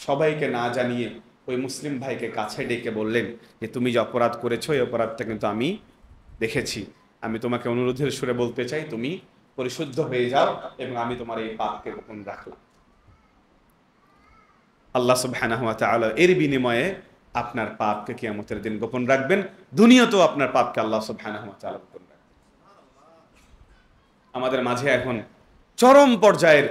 সবাইকে না জানিয়ে ওই মুসলিম ভাইকে কাছে ডেকে বললেন যে তুমি যে অপরাধ করেছো এই অপরাধটা কিন্তু আমি দেখেছি, আমি তোমাকে অনুরোধের সুরে বলতে চাই তুমি পরিশুদ্ধ হয়ে যাও এবং আমি তোমার এই পাপকে গোপন রাখলাম। আল্লাহ সুবহানাহু ওয়া তাআলা এর বিনিময়ে আপনার পাপকে কিয়ামতের দিন গোপন রাখবেন, দুনিয়াতেও আপনার পাপকে আল্লাহ সুবহানাহু ওয়া তাআলা গোপন রাখবেন। আমাদের মাঝে এখন চরম পর্যায়ের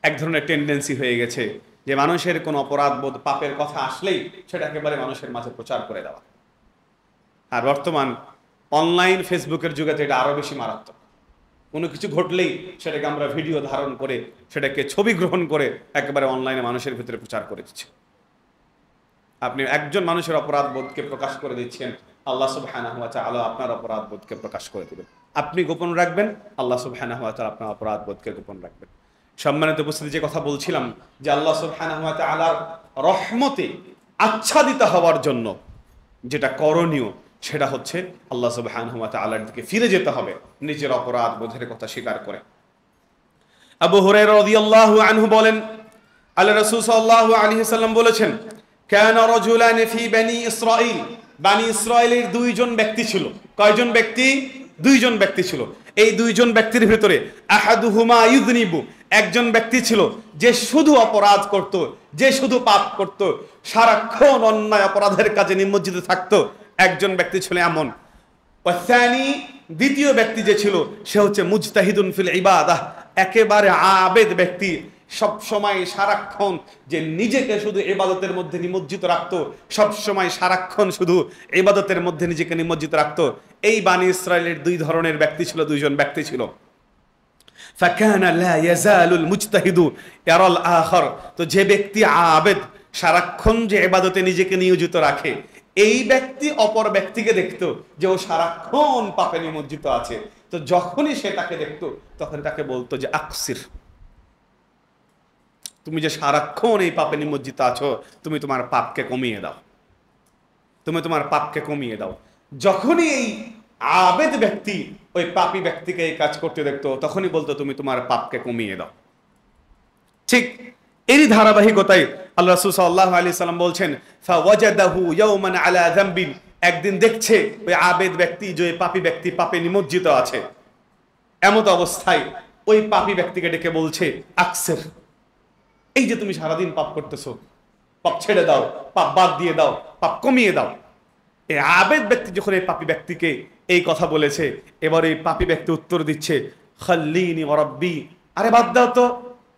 এক ধরনের টেন্ডেন্সি হয়ে গেছে যে মানুষের কোনো অপরাধ বোধ পাপের কথা আসলেই সেটা একেবারে মানুষের মাঝে প্রচার করে দেওয়া। আর বর্তমান অনলাইন ফেসবুকের যুগে তো এটা আরো বেশি মারাত্মক। কোনো কিছু ঘটলেই সেটাকে আমরা ভিডিও ধারণ করে সেটাকে ছবি গ্রহণ করে একেবারে অনলাইনে মানুষের ভিতরে প্রচার করে দিচ্ছি। আপনি একজন মানুষের অপরাধ বোধকে প্রকাশ করে দিচ্ছেন, আল্লাহ সুবহানাহু ওয়া তাআলা আপনার অপরাধ বোধকে প্রকাশ করে দিবেন। আপনি গোপন রাখবেন, আল্লাহ সুবহানাহু ওয়া তাআলা আপনার অপরাধ বোধকে গোপন রাখবেন। সম্মানিত উপস্থিতি, যে কথা বলছিলাম যে আল্লাহ সুবহানাহু ওয়া তাআলার রহমতে আচ্ছাদিত হওয়ার জন্য যেটা করণীয় সেটা হচ্ছে আল্লাহ সুবহানাহু ওয়া তাআলার দিকে ফিরে যেতে হবে নিজের অপরাধ বোধের কথা স্বীকার করে। আবু হুরায়রা রাদিয়াল্লাহু আনহু বলেন, আল্লাহ রাসূল সাল্লাল্লাহু আলাইহি সাল্লাম বলেছেন, কানা রাজুলান ফি বনি ইসরাঈল, বনি ইসরাঈলের দুইজন ব্যক্তি ছিল। কয়জন ব্যক্তি? দুইজন ব্যক্তি ছিল। এই দুইজন ব্যক্তির ভিতরে আহাদুহুমা ইউযনিবু, একজন ব্যক্তি ছিল যে শুধু অপরাধ করত, যে শুধু পাপ করত, সারাক্ষণ অন্যায় অপরাধের কাজে নিমজ্জিত থাকতো। একজন ব্যক্তি ছিল এমন। ওয়াসানি, দ্বিতীয় ব্যক্তি যে ছিল সে হচ্ছে মুজতাহিদুন ফিল ইবাদাহ, একেবারে আবেদ ব্যক্তি, সব সময় সারাক্ষণ যে নিজেকে শুধু ইবাদতের মধ্যে নিমজ্জিত রাখতো, সব সময় সারাক্ষণ শুধু ইবাদতের মধ্যে নিজেকে নিমজ্জিত রাখতো। এই বনি ইসরাইলের দুই ধরনের ব্যক্তি ছিল, দুইজন ব্যক্তি ছিল। ফাকানা লা ইয়াজালুল মুজতাহিদু ইয়ারাল আখার, তো যে ব্যক্তি আবেদ, সারাক্ষণ যে ইবাদতে নিজেকে নিয়োজিত রাখে, এই ব্যক্তি অপর ব্যক্তিকে দেখতো যে ও সারাক্ষণ পাপে নিমজ্জিত আছে। তো যখনই সে তাকে দেখতো তখন তাকে বলতো যে আকসির, তুমি যে সারাক্ষণ এই পাপে নিমজ্জিত আছো, তুমি তোমার পাপকে কমিয়ে দাও, তুমি তোমার পাপকে কমিয়ে দাও। যখনই এই আবেদ ব্যক্তি ওই পাপী ব্যক্তিকে এই কাজ করতে দেখতো তখনই বলতো তুমি তোমার পাপকে কমিয়ে দাও। ঠিক এরই ধারাবাহিকতায় আল্লাহ রাসূল সাল্লাল্লাহু আলাইহি সাল্লাম বলছেন, ফাওয়াজাদাহু ইয়াওমান আলা যামবিন, একদিন দেখছে ওই আবেদ ব্যক্তি যে পাপী ব্যক্তি পাপে নিমজ্জিত আছে, এমত অবস্থায় ওই পাপী ব্যক্তিকে ডেকে বলছে আকসির, এই যে তুমি সারাদিন পাপ করতেছো, পাপ ছেড়ে দাও, পাপ বাদ দিয়ে দাও, পাপ কমিয়ে দাও। এই আবেদ ব্যক্তি যখন এই পাপী ব্যক্তিকে এই কথা বলেছে, এবার এই পাপী ব্যক্তি উত্তর দিচ্ছে, খাল্লিনি ওয়া রাব্বি, আরে বাদ দাও তো,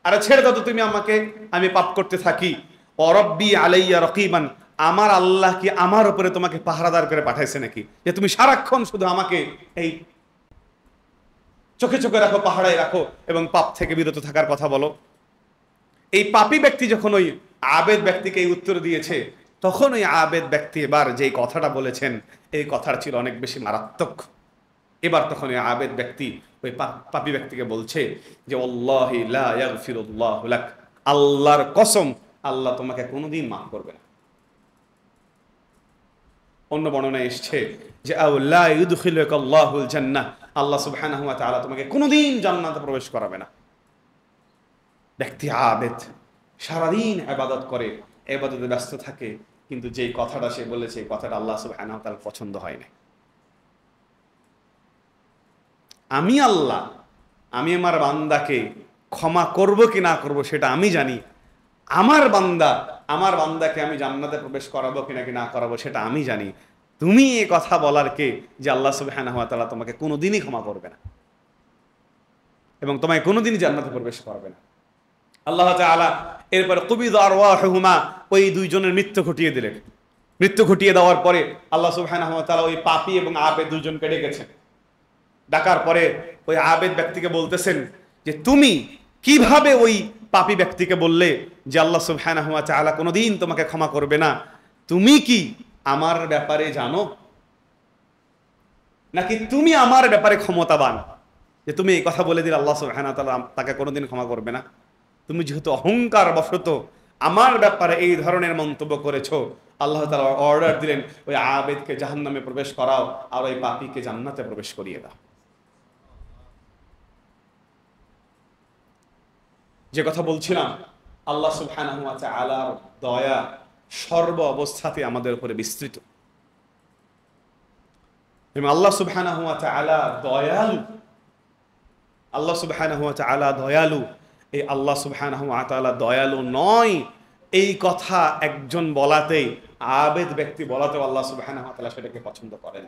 আরে ছেড়ে দাও তো তুমি আমাকে, আমি পাপ করতে থাকি। ওয়া রাব্বি আলাইয়া রাকিবান, আমার আল্লাহ কি আমার উপরে তোমাকে পাহারাদার করে পাঠাইছে নাকি, যে তুমি সারাক্ষণ শুধু আমাকে এই চোখে চোখে রাখো, পাহারায় রাখো এবং পাপ থেকে বিরত থাকার কথা বলো। এই পাপী ব্যক্তি যখন ওই আবেদ ব্যক্তিকে এই উত্তর দিয়েছে, তখন ওই আবেদ ব্যক্তি এবার যেই কথাটা বলেছেন এই কথাটা ছিল অনেক বেশি মারাত্মক। এবার তখন ওই আবেদ ব্যক্তি ওই পাপী ব্যক্তিকে বলছে যে ওয়াল্লাহি লা ইয়াগফিরুল্লাহু লাক, আল্লাহর কসম আল্লাহ তোমাকে কোনোদিন মাফ করবে না। অন্য বর্ণনায় এসছে যে আও লা ইউদখিলুকাল্লাহুল জান্নাহ, আল্লাহ সুবহানাহু ওয়া তাআলা তোমাকে কোনোদিন জান্নাতে প্রবেশ করাবে না। ব্যক্তি আবেদ, সারাদিন ইবাদত করে, ইবাদতে ব্যস্ত থাকে, কিন্তু যেই কথাটা সে বলেছে এই কথাটা আল্লাহ সুবহানাহু ওয়া তাআলার পছন্দ হয় না। আমি আল্লাহ, আমি আমার বান্দাকে ক্ষমা করব কি না করব সেটা আমি জানি। আমার বান্দাকে আমি জান্নাতে প্রবেশ করাবো কিনা কি না করাবো সেটা আমি জানি। তুমি এই কথা বলার কে যে আল্লাহ সুবহানাহু ওয়া তাআলা তোমাকে কোনোদিনই ক্ষমা করবে না এবং তোমায় কোনোদিনই জান্নাতে প্রবেশ করবে না। আল্লাহ তাআলা এরপরে কুবিযা আরওয়াহুমা, ওই দুইজনের মৃত্যু ঘটিয়ে দিলেন। মৃত্যু ঘটিয়ে দেওয়ার পরে আল্লাহ সুবহানাহু ওয়া তাআলা ওই পাপী এবং আবেদ দুইজনকে ডেকেছেন। ডাকার পরে ওই আবেদ ব্যক্তিকে বলতেছেন যে তুমি কিভাবে ওই পাপী ব্যক্তিকে বললে যে আল্লাহ সুবহানাহু ওয়া তাআলা কোনোদিন তোমাকে ক্ষমা করবে না? তুমি কি আমার ব্যাপারে জানো, নাকি তুমি আমার ব্যাপারে ক্ষমতাবান যে তুমি এই কথা বলে দিলে আল্লাহ সুবহানাহু ওয়া তাআলা তাকে কোনোদিন ক্ষমা করবে না? তুমি যেহেতু অহংকার বশত আমার ব্যাপারে এই ধরনের মন্তব্য করেছো, আল্লাহ তাআলা অর্ডার দিলেন ওই আবেদকে জাহান্নামে প্রবেশ করাও আর ওই পাপীকে জান্নাতে প্রবেশ করিয়ে দাও। যে কথা বলছিলাম, আল্লাহ সুবহানাহু ওয়া তাআলার দয়া সর্ব অবস্থাতে আমাদের উপরে বিস্তৃত এবং আল্লাহ সুবহানাহু ওয়া তাআলা দয়ালু। আল্লাহ সুবহানাহু ওয়া তাআলা দয়ালু। এই আল্লাহ সুবহানাহু ওয়া তাআলা দয়ালু নয় এই কথা একজন বলাতেই, আবেদ ব্যক্তি বলাতেও আল্লাহ সুবহানাহু ওয়া তাআলা সেটাকে পছন্দ করেন।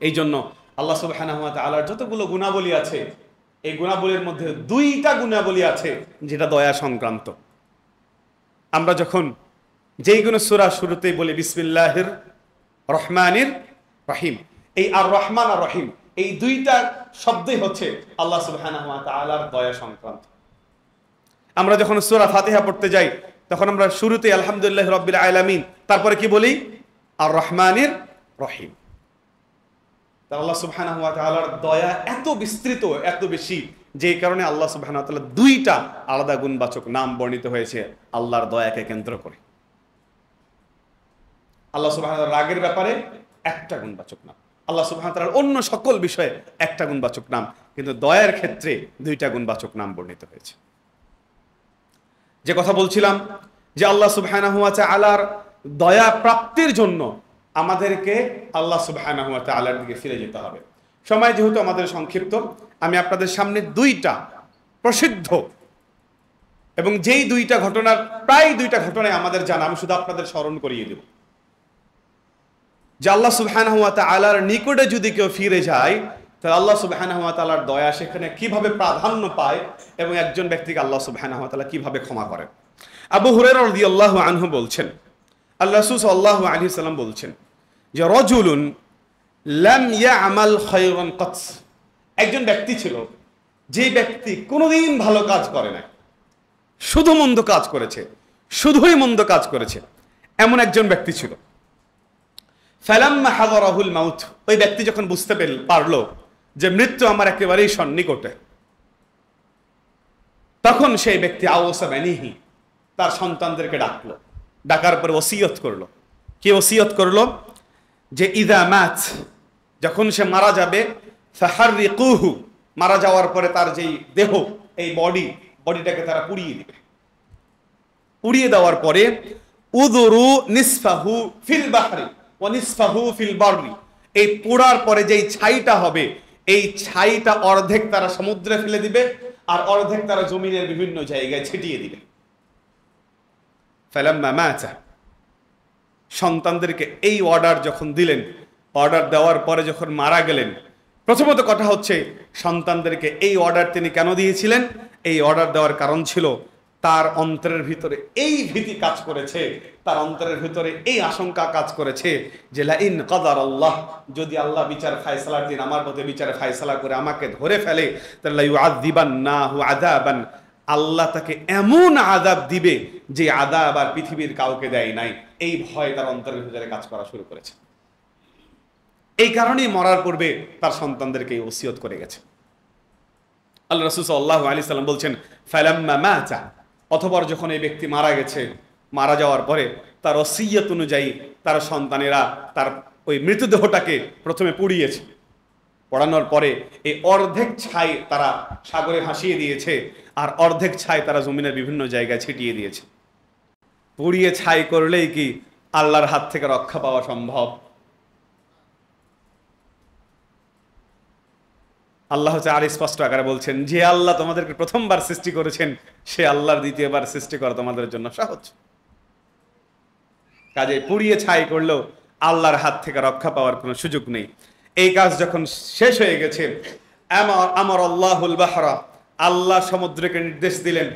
এই জন্য আল্লাহ সুবহানাহু ওয়া তাআলার যতগুলো গুণাবলী আছে, এই গুণাবলীর মধ্যে দুইটা গুণাবলী আছে যেটা দয়া সংক্রান্ত। আমরা যখন যেই কোনো সূরা শুরুতেই বলি বিসমিল্লাহির রহমানির রহিম, এই আর রহমান আর রহিম এই দুইটা শব্দই হচ্ছে আল্লাহ সুবহানাহু ওয়া তাআলার দয়া সংক্রান্ত। আমরা যখন সূরা ফাতিহা পড়তে যাই তখন আমরা শুরুতে আলহামদুলিল্লাহি রাব্বিল আলামিন, তারপরে কি বলি? আর রহমানির রহিম। আল্লাহ সুবহানাহু ওয়া তাআলার দয়া এত বিস্তৃত, এত বেশি, যে কারণে আল্লাহ সুবহানাহু ওয়া তাআলা দুইটা আলাদা গুণবাচক নাম বর্ণিত হয়েছে আল্লাহর দয়াকে কেন্দ্র করে। আল্লাহ সুবহানাহু ওয়া তাআলার রাগের ব্যাপারে একটা গুণবাচক নাম, আল্লাহ সুবহানাহু ওয়া তাআলার অন্য সকল বিষয়ে একটা গুণবাচক নাম, কিন্তু দয়ার ক্ষেত্রে 2টা গুণবাচক নাম বর্ণিত হয়েছে। যে কথা বলছিলাম যে আল্লাহ সুবহানাহু ওয়া তাআলার দয়া প্রাপ্তির জন্য আমাদেরকে আল্লাহ সুবহানাহু ওয়া তাআলার দিকে ফিরে যেতে হবে। সময় যেহেতু আমাদের সংক্ষিপ্ত, আমি আপনাদের সামনে 2টা প্রসিদ্ধ এবং যেই 2টা ঘটনার প্রায় 2টা ঘটনায় আমাদের জানা, আমি শুধু আপনাদের স্মরণ করিয়ে দেব যে আল্লাহ সুবহানাহু ওয়া তাআলার নিকটে যদি কেউ ফিরে যায় তাহলে আল্লাহ সুবহানাহু ওয়া তাআলার দয়া সেখানে কিভাবে প্রাধান্য পায় এবং একজন ব্যক্তিকে আল্লাহ সুবহানাহু ওয়া তাআলা কিভাবে ক্ষমা করেন। আবু হুরায়রা রাদিয়াল্লাহু আনহু বলছেন, আল্লাহ রাসূল সাল্লাল্লাহু আলাইহি সাল্লাম বলছেন যে রাজুলুন লাম ইয়ামাল খায়রান কাত, একজন ব্যক্তি ছিল যে ব্যক্তি কোনোদিন ভালো কাজ করে না, শুধু মন্দ কাজ করেছে, শুধুই মন্দ কাজ করেছে, এমন একজন ব্যক্তি ছিল। ফালাম্মা হাদারাহুল মাউত, ওই ব্যক্তি যখন বুঝতে পারলো যে মৃত্যু আমার একেবারেই সন্নিকটে, তখন সেই ব্যক্তি আওসা বানিহি, তার সন্তানদেরকে ডাকলো, ডাকার পরে ওসিয়ত করলো। কি ওসিয়ত করলো? যে ইদা মাত, যখন সে মারা যাবে, ফাহাররিকুহু, মারা যাওয়ার পরে তার যেই দেহ, এই বডিটাকে তারা পুড়িয়ে দিবে। পুড়িয়ে দেওয়ার পরে উদুরু নিসফাহু ফিল বাহরি ওয়া নিসফাহু ফিল বাররি, এই পোড়ার পরে যেই ছাইটা হবে, এই ছাইটা অর্ধেক তারা সমুদ্রে ফেলে দিবে আর অর্ধেক তারা জমিনের বিভিন্ন জায়গায় ছিটিয়ে দিবে। ফালাম্মা মাতা, সন্তানদেরকে এই অর্ডার যখন দিলেন, অর্ডার দেওয়ার পরে যখন মারা গেলেন, প্রথমত কথা হচ্ছে সন্তানদেরকে এই অর্ডার তিনি কেন দিয়েছিলেন? এই অর্ডার দেওয়ার কারণ ছিল তার অন্তরের ভিতরে এই ভীতি কাজ করেছে, তার অন্তরের ভিতরে এই আশঙ্কা কাজ করেছে যে লাইন কাদার আল্লাহ, যদি আল্লাহ বিচার ফায়সালার দিন আমার মধ্যে বিচার ফায়সালা করে আমাকে ধরে ফেলে, তাহলে ইউআযযিবান্নাহু আযাবান, আল্লাহ তাকে এমন আযাব দিবে যে আযাব আর পৃথিবীর কাউকে দেয় নাই। এই ভয় তার অন্তরের ভিতরে কাজ করা শুরু করেছে। এই কারণেই মরার পূর্বে তার সন্তানদেরকে ওসিয়ত করে গেছে। আল্লাহ রাসূল সাল্লাল্লাহু আলাইহি সাল্লাম বলছেন ফালাম্মা মাতা, অতঃপর যখন এই ব্যক্তি মারা গেছে, মারা যাওয়ার পরে তার ওসিয়ত অনুযায়ী তার সন্তানেরা তার ওই মৃতদেহটাকে প্রথমে পুড়িয়েছে। পোড়ানোর পরে এই অর্ধেক ছাই তারা সাগরে ভাসিয়ে দিয়েছে আর অর্ধেক ছাই তারা জমিনের বিভিন্ন জায়গায় ছিটিয়ে দিয়েছে। পুড়িয়ে ছাই করলেই কি আল্লাহর হাত থেকে রক্ষা পাওয়া সম্ভব? আল্লাহ আর স্পষ্ট আকারে বলছেন যে আল্লাহ তোমাদেরকে প্রথমবার সৃষ্টি করেছেন, সে আল্লাহর দ্বিতীয়বার সৃষ্টি করা তোমাদের জন্য সহজ। কাজে পুড়িয়ে ছাই করলেও আল্লাহর হাত থেকে রক্ষা পাওয়ার কোনো সুযোগ নেই। এই কাজ যখন শেষ হয়ে গেছে, আমার আল্লাহুল বাহরা, আল্লাহ সমুদ্রকে নির্দেশ দিলেন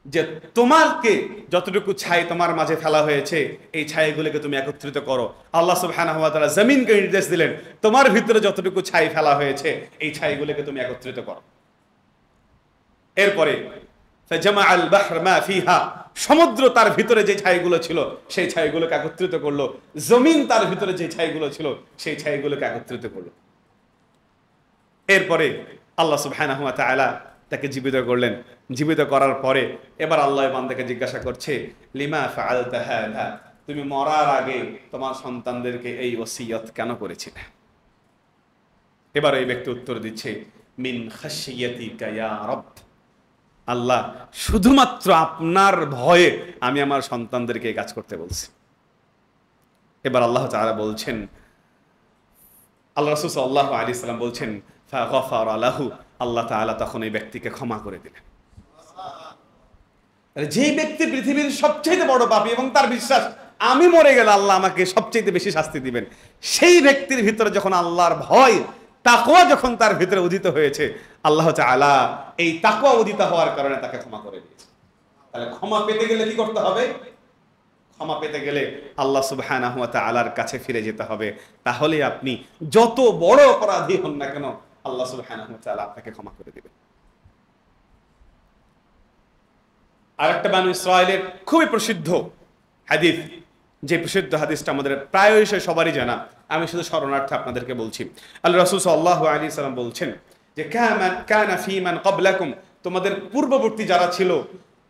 যে তোমাকে যতটুকু ছাই তোমার মাঝে ফেলা হয়েছে এই ছাইগুলোকে তুমি একত্রিত করো। আল্লাহ সুবহানাহু ওয়া তাআলা জমিনকে নির্দেশ দিলেন তোমার ভিতরে যতটুকু ছাই ফেলা হয়েছে এই ছাইগুলোকে তুমি একত্রিত করো। এরপরে ফাজামাআল বাহর মা ফিহা, সমুদ্র তার ভিতরে যে ছাইগুলো ছিল সেই ছাইগুলোকে একত্রিত করলো, জমিন তার ভিতরে যে ছাইগুলো ছিল সেই ছাইগুলোকে একত্রিত করলো। এরপরে আল্লাহ সুবহানাহু ওয়া তাআলা তাকে জীবিত করলেন। জীবিত করার পরে এবার আল্লাহ বান্দাকে জিজ্ঞাসা করছে লিমা ফাআলতা হাযা, তুমি মরার আগে তোমার সন্তানদেরকে এই ওসিয়ত কেন করেছিলে? এবার এই ব্যক্তি উত্তর দিচ্ছে মিন খাশিয়াতিকা ইয়া রব, আল্লাহ শুধুমাত্র আপনার ভয়ে আমি আমার সন্তানদেরকে এই কাজ করতে বলছি। এবার আল্লাহ তাআলা বলছেন, আল্লাহ রাসূল সাল্লাল্লাহু আলাইহি সাল্লাম বলছেন ফাগাফারা লাহু, আল্লাহ তাআলা তখন এই ব্যক্তিকে ক্ষমা করে দিলেন। যেই ব্যক্তি পৃথিবীর সবচেয়ে বড় পাপী এবং তার বিশ্বাস আমি মরে গেলে আল্লাহ আমাকে সবচেয়ে বেশি শাস্তি দিবেন, সেই ব্যক্তির ভিতরে যখন আল্লাহর ভয় তাকওয়া যখন তার ভিতরে উদিত হয়েছে, আল্লাহ তাআলা এই তাকওয়া উদিত হওয়ার কারণে তাকে ক্ষমা করে দিয়েছে। তাহলে ক্ষমা পেতে গেলে কি করতে হবে? ক্ষমা পেতে গেলে আল্লাহ সুবহানাহু ওয়া তাআলার কাছে ফিরে যেতে হবে। তাহলে আপনি যত বড় অপরাধী হন না কেন আল্লাহ সুবহানাহু ওয়া তাআলা আপনাকে ক্ষমা করে দিবেন। আরেকটা বানু ইসরাঈলের খুবই প্রসিদ্ধ হাদিস, যে প্রসিদ্ধ হাদিসটা আমাদের প্রায়শই সবারই জানা, আমি শুধু স্মরণার্থে আপনাদেরকে বলছি। আল্লাহ রাসূল সাল্লাল্লাহু আলাইহি সাল্লাম বলছেন যে কানা ফী মান ক্বাবলাকুম, তোমাদের পূর্ববর্তী যারা ছিল,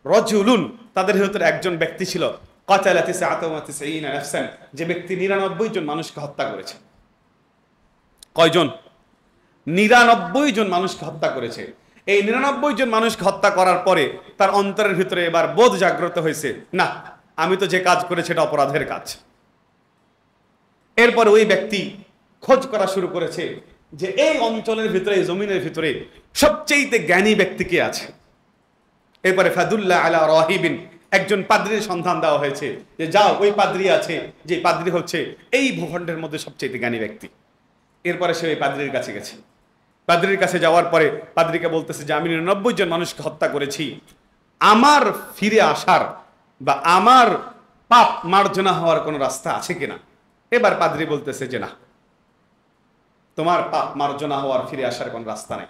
রাজুলুন, তাদের ভিতরে একজন ব্যক্তি ছিল, কাতালা 99 নাফসান, যে ব্যক্তি 99 জন মানুষকে হত্যা করেছে। কয়জন? 99 জন মানুষকে হত্যা করেছে। এই 99 জন মানুষকে হত্যা করার পরে তার অন্তরের ভিতরে এবার বোধ জাগ্রত হয়েছে, না, আমি তো যে কাজ করেছি এটা অপরাধের কাজ। এরপরে ওই ব্যক্তি খোঁজ করা শুরু করেছে যে এই অঞ্চলের ভিতরে, এই জমিনের ভিতরে সবচেয়ে জ্ঞানী ব্যক্তি কে আছে। এরপরে ফাদুল্লাহ আলা রাহিবিন, একজন পাদ্রীর সন্ধান দেওয়া হয়েছে যে যাও, ওই পাদ্রী আছে, যে পাদ্রী হচ্ছে এই ভূখণ্ডের মধ্যে সবচেয়ে জ্ঞানী ব্যক্তি। এরপরে সে ওই পাদ্রীর কাছে গেছে। পাদ্রীর কাছে যাওয়ার পরে পাদ্রীকে বলতেছে যে আমি 99 জন মানুষকে হত্যা করেছি, আমার ফিরে আসার বা আমার পাপ মার্জনা হওয়ার কোনো রাস্তা আছে কিনা। এবার পাদ্রী বলতেছে যে না, তোমার পাপ মার্জনা হওয়ার, ফিরে আসার কোনো রাস্তা নেই।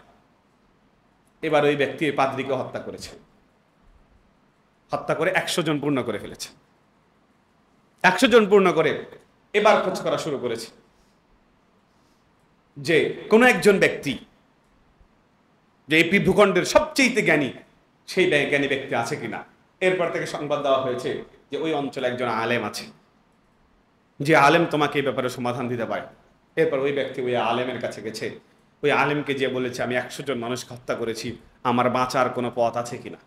এবার ওই ব্যক্তি পাদ্রীকে হত্যা করেছে, হত্যা করে 100 জন পূর্ণ করে ফেলেছে। 100 জন পূর্ণ করে এবার খোঁজ করা শুরু করেছে যে কোন একজন ব্যক্তি যে এই ভূখণ্ডের সবচেয়ে জ্ঞানী, সেই জ্ঞানী ব্যক্তি আছে কিনা। এরপর থেকে সংবাদ দেওয়া হয়েছে যে ওই অঞ্চলে একজন আলেম আছে, যে আলেম তোমাকে এই ব্যাপারে সমাধান দিতে পারে। এরপর ওই ব্যক্তি ওই আলেমের কাছে গেছে, ওই আলেমকে যে বলেছে আমি 100 জন মানুষকে হত্যা করেছি, আমার বাঁচার কোনো পথ আছে কিনা।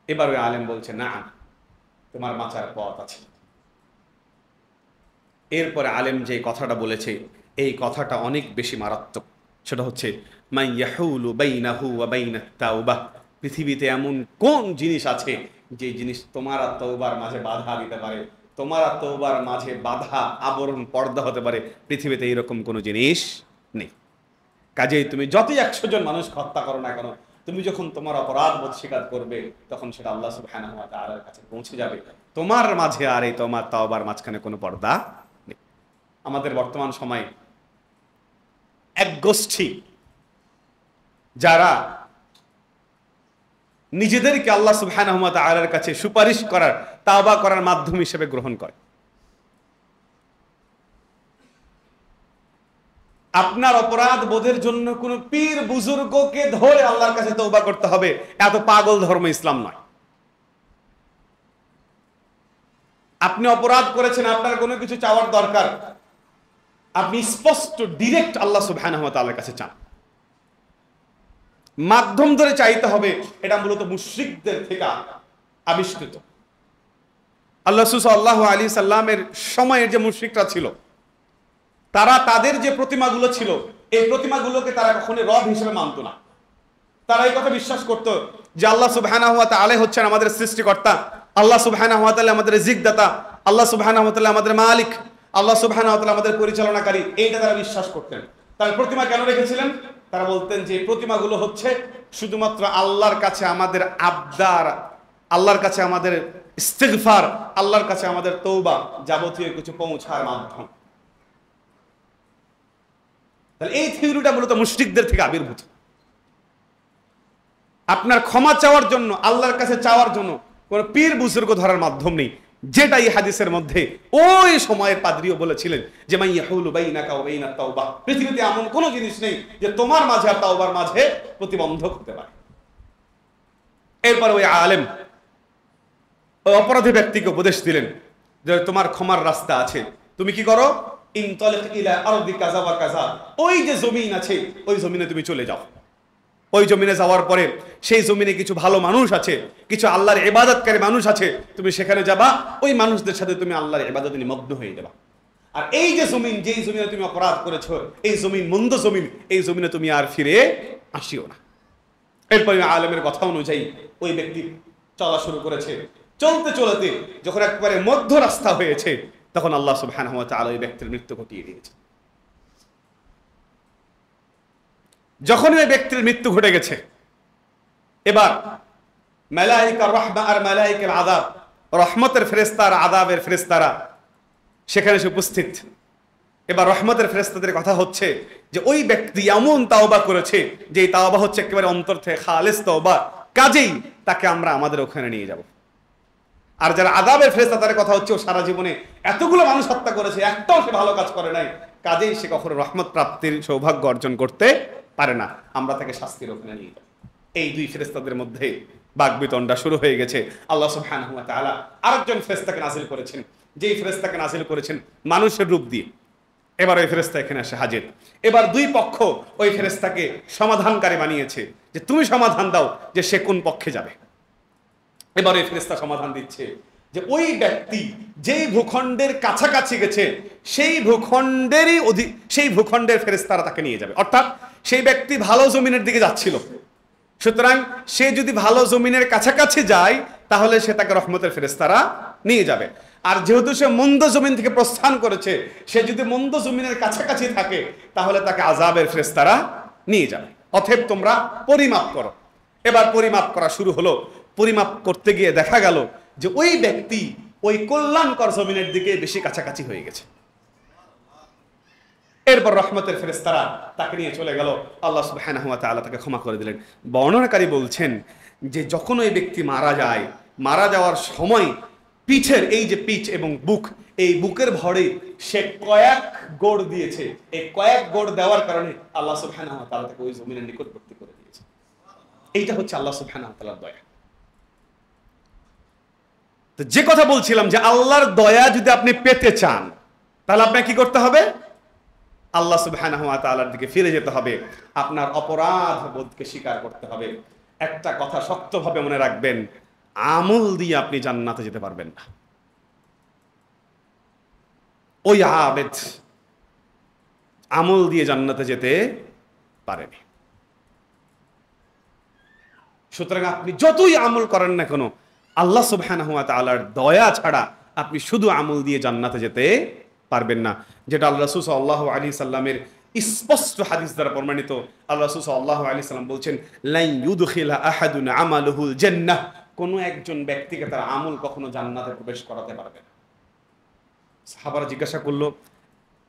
এবার ওই আলেম বলছে না, তোমার বাঁচার পথ আছে। এরপরে আলেম যে কথাটা বলেছে, এই কথাটা অনেক বেশি মারাত্মক। সেটা হচ্ছে মান ইয়াহুলু বাইনাহু ওয়া বাইনাত তাওবাহ, পৃথিবীতে এমন কোন জিনিস আছে যে জিনিস তোমার আর তওবার মাঝে বাধা দিতে পারে, তোমার আর তওবার মাঝে বাধা, আবরণ, পর্দা হতে পারে। পৃথিবীতে এরকম কোনো জিনিস নেই। কাজেই তুমি যতই 100 জন মানুষ হত্যা করো না কেন, তুমি যখন তোমার অপরাধ বোধ স্বীকার করবে, তখন সেটা আল্লাহ সুবহানাহু ওয়া তাআলার কাছে পৌঁছে যাবে। তোমার মাঝে আর এই তোমার তওবার মাঝখানে কোনো পর্দা নেই। আমাদের বর্তমান সময়ে এক গোষ্ঠী যারা নিজেদেরকে আল্লাহ সুবহানাহু ওয়া তাআলার কাছে সুপারিশ করার, তাওবা করার মাধ্যম হিসেবে গ্রহণ করে। আপনার অপরাধ বোধের জন্য কোন পীর বুজুর্গকে ধরে আল্লাহর কাছে তওবা করতে হবে, এত পাগল ধর্ম ইসলাম নয়। আপনি অপরাধ করেছেন, আপনার কোনো কিছু চাওয়ার দরকার, আপনি স্পষ্ট ডিরেক্ট আল্লাহ সুবহানাহু ওয়া তাআলার কাছে চান। মাধ্যম ধরে চাইতে হবে, এটা মূলত মুশরিকদের থেকে আবিষ্কৃত। আল্লাহ সাল্লাল্লাহু আলাইহি সাল্লামের সময়ের যে মুশরিকরা ছিল, তারা তাদের যে প্রতিমাগুলো ছিল, এই প্রতিমাগুলোকে তারা কখনোই রব হিসেবে মানত না। তারা এই কথা বিশ্বাস করত যে আল্লাহ সুবহানাহু ওয়া তাআলা হচ্ছেন আমাদের সৃষ্টিকর্তা, আল্লাহ সুবহানাহু ওয়া তাআলা আমাদের রিজকদাতা, আল্লাহ সুবহানাহু ওয়া তাআলা আমাদের মালিক, আল্লাহ সুবহানাহু ওয়া তাআলা আমাদের পরিচালনাকারী। এইটা তারা বিশ্বাস করতেন। তার প্রতিমা কেন রেখেছিলেন? তারা বলতেন যে প্রতিমাগুলো হচ্ছে শুধুমাত্র আল্লাহর কাছে আমাদের আবদার, আল্লাহর কাছে আমাদের ইস্তিগফার, আল্লাহর কাছে আমাদের তওবা, যাবতীয় কিছু পৌঁছার মাধ্যম। তাহলে এই থিওরিটা মূলত মুশরিকদের থেকে আবির্ভূত। আপনার ক্ষমা চাওয়ার জন্য, আল্লাহর কাছে চাওয়ার জন্য কোন পীর বুজুর্গ ধরার মাধ্যম নেই, যেটা এই হাদিসের মধ্যে ওই সময়ের পাদ্রীও বলেছিলেন যে মান ইয়াহুলু বাইনাকা ওয়া বাইনাত তাওবা, পৃথিবীতে এমন কোনো জিনিস নেই যে তোমার মাঝে আর তাওবার মাঝে প্রতিবন্ধক হতে পারে। এরপর ওই আলেম ওই অপরাধী ব্যক্তিকে উপদেশ দিলেন যে তোমার ক্ষমার রাস্তা আছে, তুমি কি করো, ইনতালিক ইলা আরদি কাযা ওয়া কাযা, ওই যে জমিন আছে ওই জমিনে তুমি চলে যাও। ওই জমিনে যাওয়ার পরে সেই জমিনে কিছু ভালো মানুষ আছে, কিছু আল্লাহর ইবাদতকারী মানুষ আছে, তুমি সেখানে যাবা, ওই মানুষদের সাথে তুমি আল্লাহর ইবাদতে নিমগ্ন হয়ে যাবা। আর এই যে জমিন, যেই জমিনে তুমি অপরাধ করেছো, এই জমিন মন্দ জমিন, এই জমিনে তুমি আর ফিরে আসিও না। এরপরে আলেমের কথা অনুযায়ী ওই ব্যক্তি চলা শুরু করেছে। চলতে চলতে যখন একবারে মধ্য রাস্তা হয়েছে, তখন আল্লাহ সুবহানাহু ওয়া তাআলা ওই ব্যক্তির মৃত্যু ঘটিয়ে দিয়েছে। যখন ওই ব্যক্তির মৃত্যু ঘটে গেছে, এবার মালায়েকা রাহমা আর মালায়েকা আযাব, রহমতের ফেরেশতা আর আযাবের ফেরেশতারা সেখানে এসে উপস্থিত। এবার রহমতের ফেরেশতাদের কথা হচ্ছে যে ওই ব্যক্তি এমন তাওবা করেছে যে তাওবা হচ্ছে একেবারে অন্তর থেকে খালেস তাওবা, কাজেই তাকে আমরা আমাদের ওখানে নিয়ে যাব। আর যারা আযাবের ফেরেশতা তাদের কথা হচ্ছে ও সারা জীবনে এতগুলো মানুষ হত্যা করেছে, একটাও সে ভালো কাজ করে নাই, কাজেই সে কখনো রহমত প্রাপ্তির সৌভাগ্য অর্জন করতে পারে না, আমরা তাকে শাস্তির ওখানে নিয়ে যাব। এই দুই ফেরেশতাদের মধ্যে বাকবিতণ্ডা শুরু হয়ে গেছে। আল্লাহ সুবহানাহু ওয়া তাআলা আরেকজন ফেরেশতাকে নাজিল করেছেন, যেই ফেরেশতাকে নাজিল করেছেন মানুষের রূপ দিয়ে। এবার ওই ফেরেশতা এখানে এসে হাজির। এবার দুই পক্ষ ওই ফেরেশতাকে সমাধানকারী বানিয়েছে যে তুমি সমাধান দাও যে সে কোন পক্ষে যাবে। এবার ওই ফেরেশতা সমাধান দিচ্ছে যে ওই ব্যক্তি যেই ভূখণ্ডের কাছাকাছি গেছে সেই ভূখণ্ডের ফেরেশতারা তাকে নিয়ে যাবে। অর্থাৎ সেই ব্যক্তি ভালো জমিনের দিকে যাচ্ছিল, সুতরাং সে যদি ভালো জমিনের কাছাকাছি যায় তাহলে সে তাকে রহমতের ফেরেশতারা নিয়ে যাবে। আর যেহেতু সে মন্দ জমিন থেকে প্রস্থান করেছে, সে যদি মন্দ জমিনের কাছাকাছি থাকে তাহলে তাকে আযাবের ফেরেশতারা নিয়ে যাবে। অতএব তোমরা পরিমাপ করো। এবার পরিমাপ করা শুরু হলো। পরিমাপ করতে গিয়ে দেখা গেল যে ওই ব্যক্তি ওই কল্যাণকর জমিনের দিকে বেশি কাছাকাছি হয়ে গেছে। এরপর রহমতের ফেরেশতারা তাকে নিয়ে চলে গেল, আল্লাহ সুবহানাহু ওয়া তাআলা তাকে ক্ষমা করে দিলেন। বর্ণনাকারী বলছেন যে যখন ওই ব্যক্তি মারা যায়, মারা যাওয়ার সময় পিঠের এই যে পিঠ এবং বুক, এই বুকের ভরে সে কয়েক গোড় দিয়েছে। এই কয়েক গোড় দেওয়ার কারণে আল্লাহ সুবহানাহু ওয়া তাআলা তাকে ওই জমিনের নিকটবর্তী করে দিয়েছে। এইটা হচ্ছে আল্লাহ সুবহানাহু ওয়া তাআলার দয়া। তো যে কথা বলছিলাম যে আল্লাহর দয়া যদি আপনি পেতে চান তাহলে আপনাকে কি করতে হবে? আল্লাহ সুবহানাহু ওয়া তাআলার দিকে ফিরে যেতে হবে, আপনার অপরাধ বোধকে স্বীকার করতে হবে। একটা কথা শক্তভাবে মনে রাখবেন, আমল দিয়ে আপনি জান্নাতে যেতে পারবেন না। ওই আবেদ আমল দিয়ে জান্নাতে যেতে পারেনি। সুতরাং আপনি যতই আমল করেন না কেন, আল্লাহ সুবহানাহু ওয়া তাআলার দয়া ছাড়া আপনি শুধু আমল দিয়ে জান্নাতে যেতে পারবেন না। যেটা আল্লাহ রাসূল সাল্লাল্লাহু আলাইহি সাল্লামের স্পষ্ট হাদিস দ্বারা প্রমাণিত। আল্লাহ রাসূল সাল্লাল্লাহু আলাইহি সাল্লাম বলছেন, লা ইউদখিলা আহাদুন আমালুহুল জান্নাহ, কোন একজন ব্যক্তিকে তার আমল কখনো জান্নাতে প্রবেশ করাতে পারবে না। সাহাবারা জিজ্ঞাসা করলো,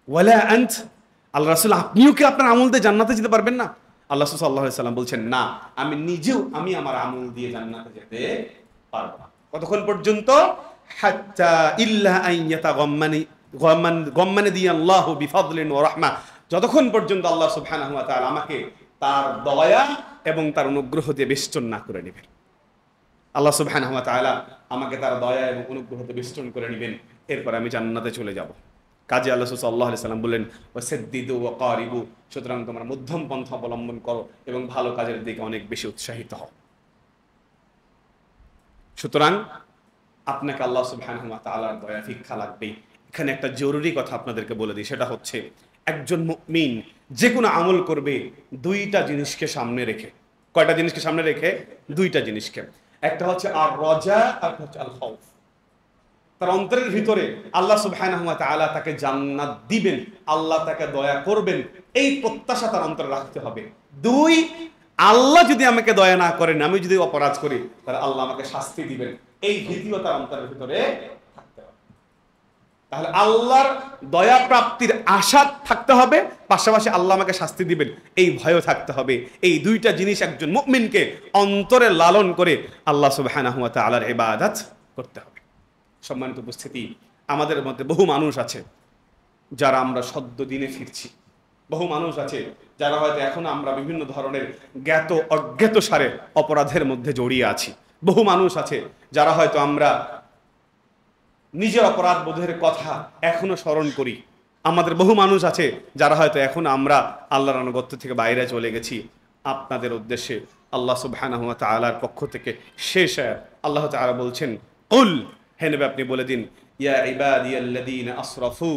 ওয়ালা আনত, আল্লাহ রাসূল আপনিও কি আপনার আমল দিয়ে জান্নাতে যেতে পারবেন না? আল্লাহ রাসূল সাল্লাল্লাহু আলাইহি সাল্লাম বলছেন, না, আমি নিজেও আমার আমল দিয়ে জান্নাতে যেতে পারবো না। কতক্ষণ পর্যন্ত? হাত্তা ইল্লা আন ইয়াতাগাম্মানি দিয়াল্লাহু বিফাদলিন ওয়া রাহমা, যতক্ষণ পর্যন্ত আল্লাহ সুবহানাহু ওয়া তাআলা আমাকে তার দয়া এবং তার অনুগ্রহ দিয়ে বেষ্টন না করে নেবেন। আল্লাহ সুবহানাহু ওয়া তাআলা আমাকে তার দয়া এবং অনুগ্রহ দিয়ে বেষ্টন করে নেবেন, এরপর আমি জান্নাতে চলে যাব। কাজে আল্লাহ সাল্লাল্লাহু আলাইহি সাল্লাম বললেন, ওয়াসাদ্দিদু ওয়া কারিবু, সুতরাং তোমরা মধ্যম পন্থা অবলম্বন করো এবং ভালো কাজের দিকে অনেক বেশি উৎসাহিত হও। সুতরাং আপনাকে আল্লাহ সুবহানাহু ওয়া তাআলার দয়া ভিক্ষা লাগবেই। এখানে একটা জরুরি কথা আপনাদেরকে বলে দিই, সেটা হচ্ছে একজন মুমিন যে কোনো আমল করবে দুইটা জিনিসকে সামনে রেখে। কয়টা জিনিসকে সামনে রেখে? দুইটা জিনিসকে। একটা হচ্ছে আর রাজা, আর হচ্ছে আল খাউফ। তার অন্তরের ভিতরে আল্লাহ সুবহানাহু ওয়া তাআলা তাকে জান্নাত দিবেন, আল্লাহ তাকে দয়া করবেন, এই প্রত্যাশা তার অন্তরে রাখতে হবে। দুই, আল্লাহ যদি আমাকে দয়া না করেন, আমি যদি অপরাধ করি, তাহলে আল্লাহ আমাকে শাস্তি দিবেন, এই ভীতিও তার অন্তরের ভিতরে থাকতে হবে। তাহলে আল্লাহর দয়া প্রাপ্তির আশা থাকতে হবে, পাশাপাশি আল্লাহ আমাকে শাস্তি দিবেন এই ভয়ও থাকতে হবে। এই দুইটা জিনিস একজন মুমিনকে অন্তরে লালন করে আল্লাহ সুবহানাহু ওয়া তাআলার ইবাদত করতে হবে। সম্মানিত উপস্থিতি, আমাদের মধ্যে বহু মানুষ আছে যারা আমরা সদ্য দিনে ফিরছি। বহু মানুষ আছে যারা হয়তো এখন আমরা বিভিন্ন ধরনের জ্ঞাত অজ্ঞাত সারে অপরাধের মধ্যে জড়িয়ে আছি। বহু মানুষ আছে যারা হয়তো আমরা নিজের অপরাধ বোধের কথা এখনো স্মরণ করি। আমাদের বহু মানুষ আছে যারা হয়তো এখন আমরা আল্লাহর আনুগত্য থেকে বাইরে চলে গেছি। আপনাদের উদ্দেশ্যে আল্লাহ সুবহানাহু ওয়া তাআলার পক্ষ থেকে শেষ আয়াত, আল্লাহ তাআলা বলছেন, কুল, হে নবী আপনি বলে দিন, ইয়া ইবাদিয়াল্লাযীনা আসরাফু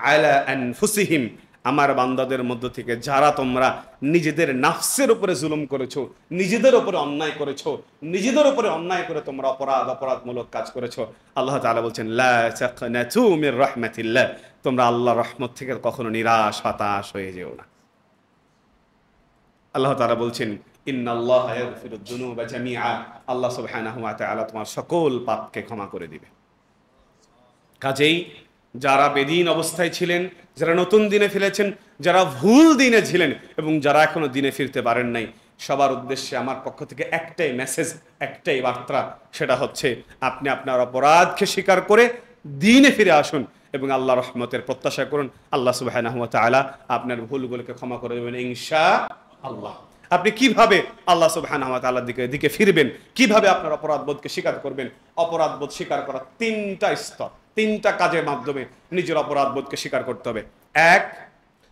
আলা আনফুসিহিম, আমার বান্দাদের মধ্য থেকে যারা তোমরা নিজেদের নাফসের উপরে জুলুম করেছো, নিজেদের উপরে অন্যায় করেছো, নিজেদের উপরে অন্যায় করে তোমরা অপরাধমূলক কাজ করেছো, আল্লাহ তাআলা বলছেন, লা তাকনাতু মির রাহমাতিল্লাহ, তোমরা আল্লাহর রহমত থেকে কখনো নিরাশ হতাশ হয়ে যেও না। আল্লাহ তাআলা বলছেন, ইন্নাল্লাহা ইয়াগফিরুদ যুনুবা জামিআ, আল্লাহ সুবহানাহু ওয়া তাআলা তোমার সকল পাপকে ক্ষমা করে দিবে। কাজেই যারা বেদিন অবস্থায় ছিলেন, যারা নতুন দিনে ফিরেছেন, যারা ভুল দিনে ছিলেন এবং যারা এখনো দিনে ফিরতে পারেন নাই, সবার উদ্দেশ্যে আমার পক্ষ থেকে একটাই মেসেজ, একটাই বার্তা, সেটা হচ্ছে আপনি আপনার অপরাধকে স্বীকার করে দিনে ফিরে আসুন এবং আল্লাহ রহমতের প্রত্যাশা করুন। আল্লাহ সুবহানাহু ওয়া তাআলা আপনার ভুলগুলোকে ক্ষমা করে দেবেন ইনশাআল্লাহ। আপনি কিভাবে আল্লাহ সুবহানাহু ওয়া তাআলার দিকে ফিরবেন, কিভাবে আপনার অপরাধবোধকে স্বীকার করবেন? অপরাধবোধ স্বীকার করার তিনটা স্তর, তিনটা কাজের মাধ্যমে নিজের অপরাধবোধকে স্বীকার করতে হবে। এক,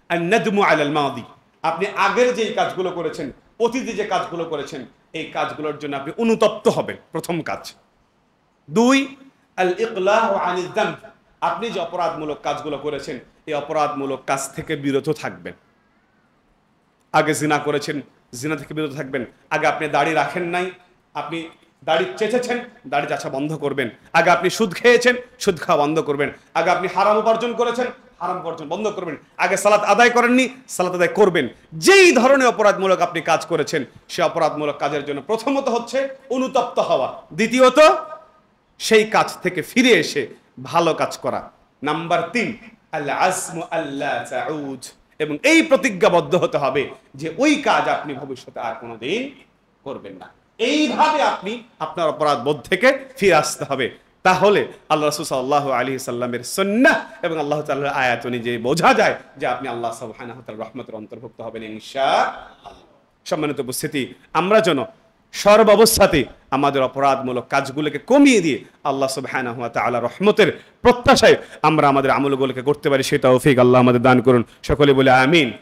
আন-নাদমু আলাল মাদি, আপনি আগের যেই কাজগুলো করেছেন, অতীতে যে কাজগুলো করেছেন, এই কাজগুলোর জন্য আপনি অনুতপ্ত হবেন, প্রথম কাজ। দুই, আল-ইকলাউ আনিয যামব, আপনি যে অপরাধমূলক কাজগুলো করেছেন এই অপরাধমূলক কাজ থেকে বিরত থাকবেন। আগে জিনা করেছেন, জিনা থেকে বিরত থাকবেন। আগে আপনি দাড়ি রাখেন নাই, আপনি দাড়ি চেঁচেছেন, দাড়ি চাচা বন্ধ করবেন। আগে আপনি সুদ খেয়েছেন, সুদ খাওয়া বন্ধ করবেন। আগে আপনি হারাম উপার্জন করেছেন, হারাম উপার্জন বন্ধ করবেন। আগে সালাত আদায় করেননি, সালাত আদায় করবেন। যেই ধরনের অপরাধমূলক আপনি কাজ করেছেন সেই অপরাধমূলক কাজের জন্য প্রথমত হচ্ছে অনুতপ্ত হওয়া, দ্বিতীয়ত সেই কাজ থেকে ফিরে এসে ভালো কাজ করা। নাম্বার তিন, আল আজমু আল্লা তাউদ, এবং এই প্রতিজ্ঞাবদ্ধ হতে হবে যে ওই কাজ আপনি ভবিষ্যতে আর কোনোদিন করবেন না। এইভাবে আপনি আপনার অপরাধ বোধ থেকে ফিরে আসতে হবে। তাহলে আল্লাহ রাসূল সাল্লাল্লাহু আলাইহি সাল্লামের সুন্নাহ এবং আল্লাহ তাআলার আয়াত অনুযায়ী বোঝা যায় যে আপনি আল্লাহ সুবহানাহু ওয়া তাআলার রহমতের অন্তর্ভুক্ত হবেন ইনশাআল্লাহ। সম্মানিত উপস্থিতি, আমরা যেন সর্বাবস্থাতে আমাদের অপরাধমূলক কাজগুলোকে কমিয়ে দিয়ে আল্লাহ সুবহানাহু ওয়া তাআলার রহমতের প্রত্যাশায় আমরা আমাদের আমলগুলোকে করতে পারি, সেটা তৌফিক আল্লাহ আমাদের দান করুন। সকলে বলে আমিন।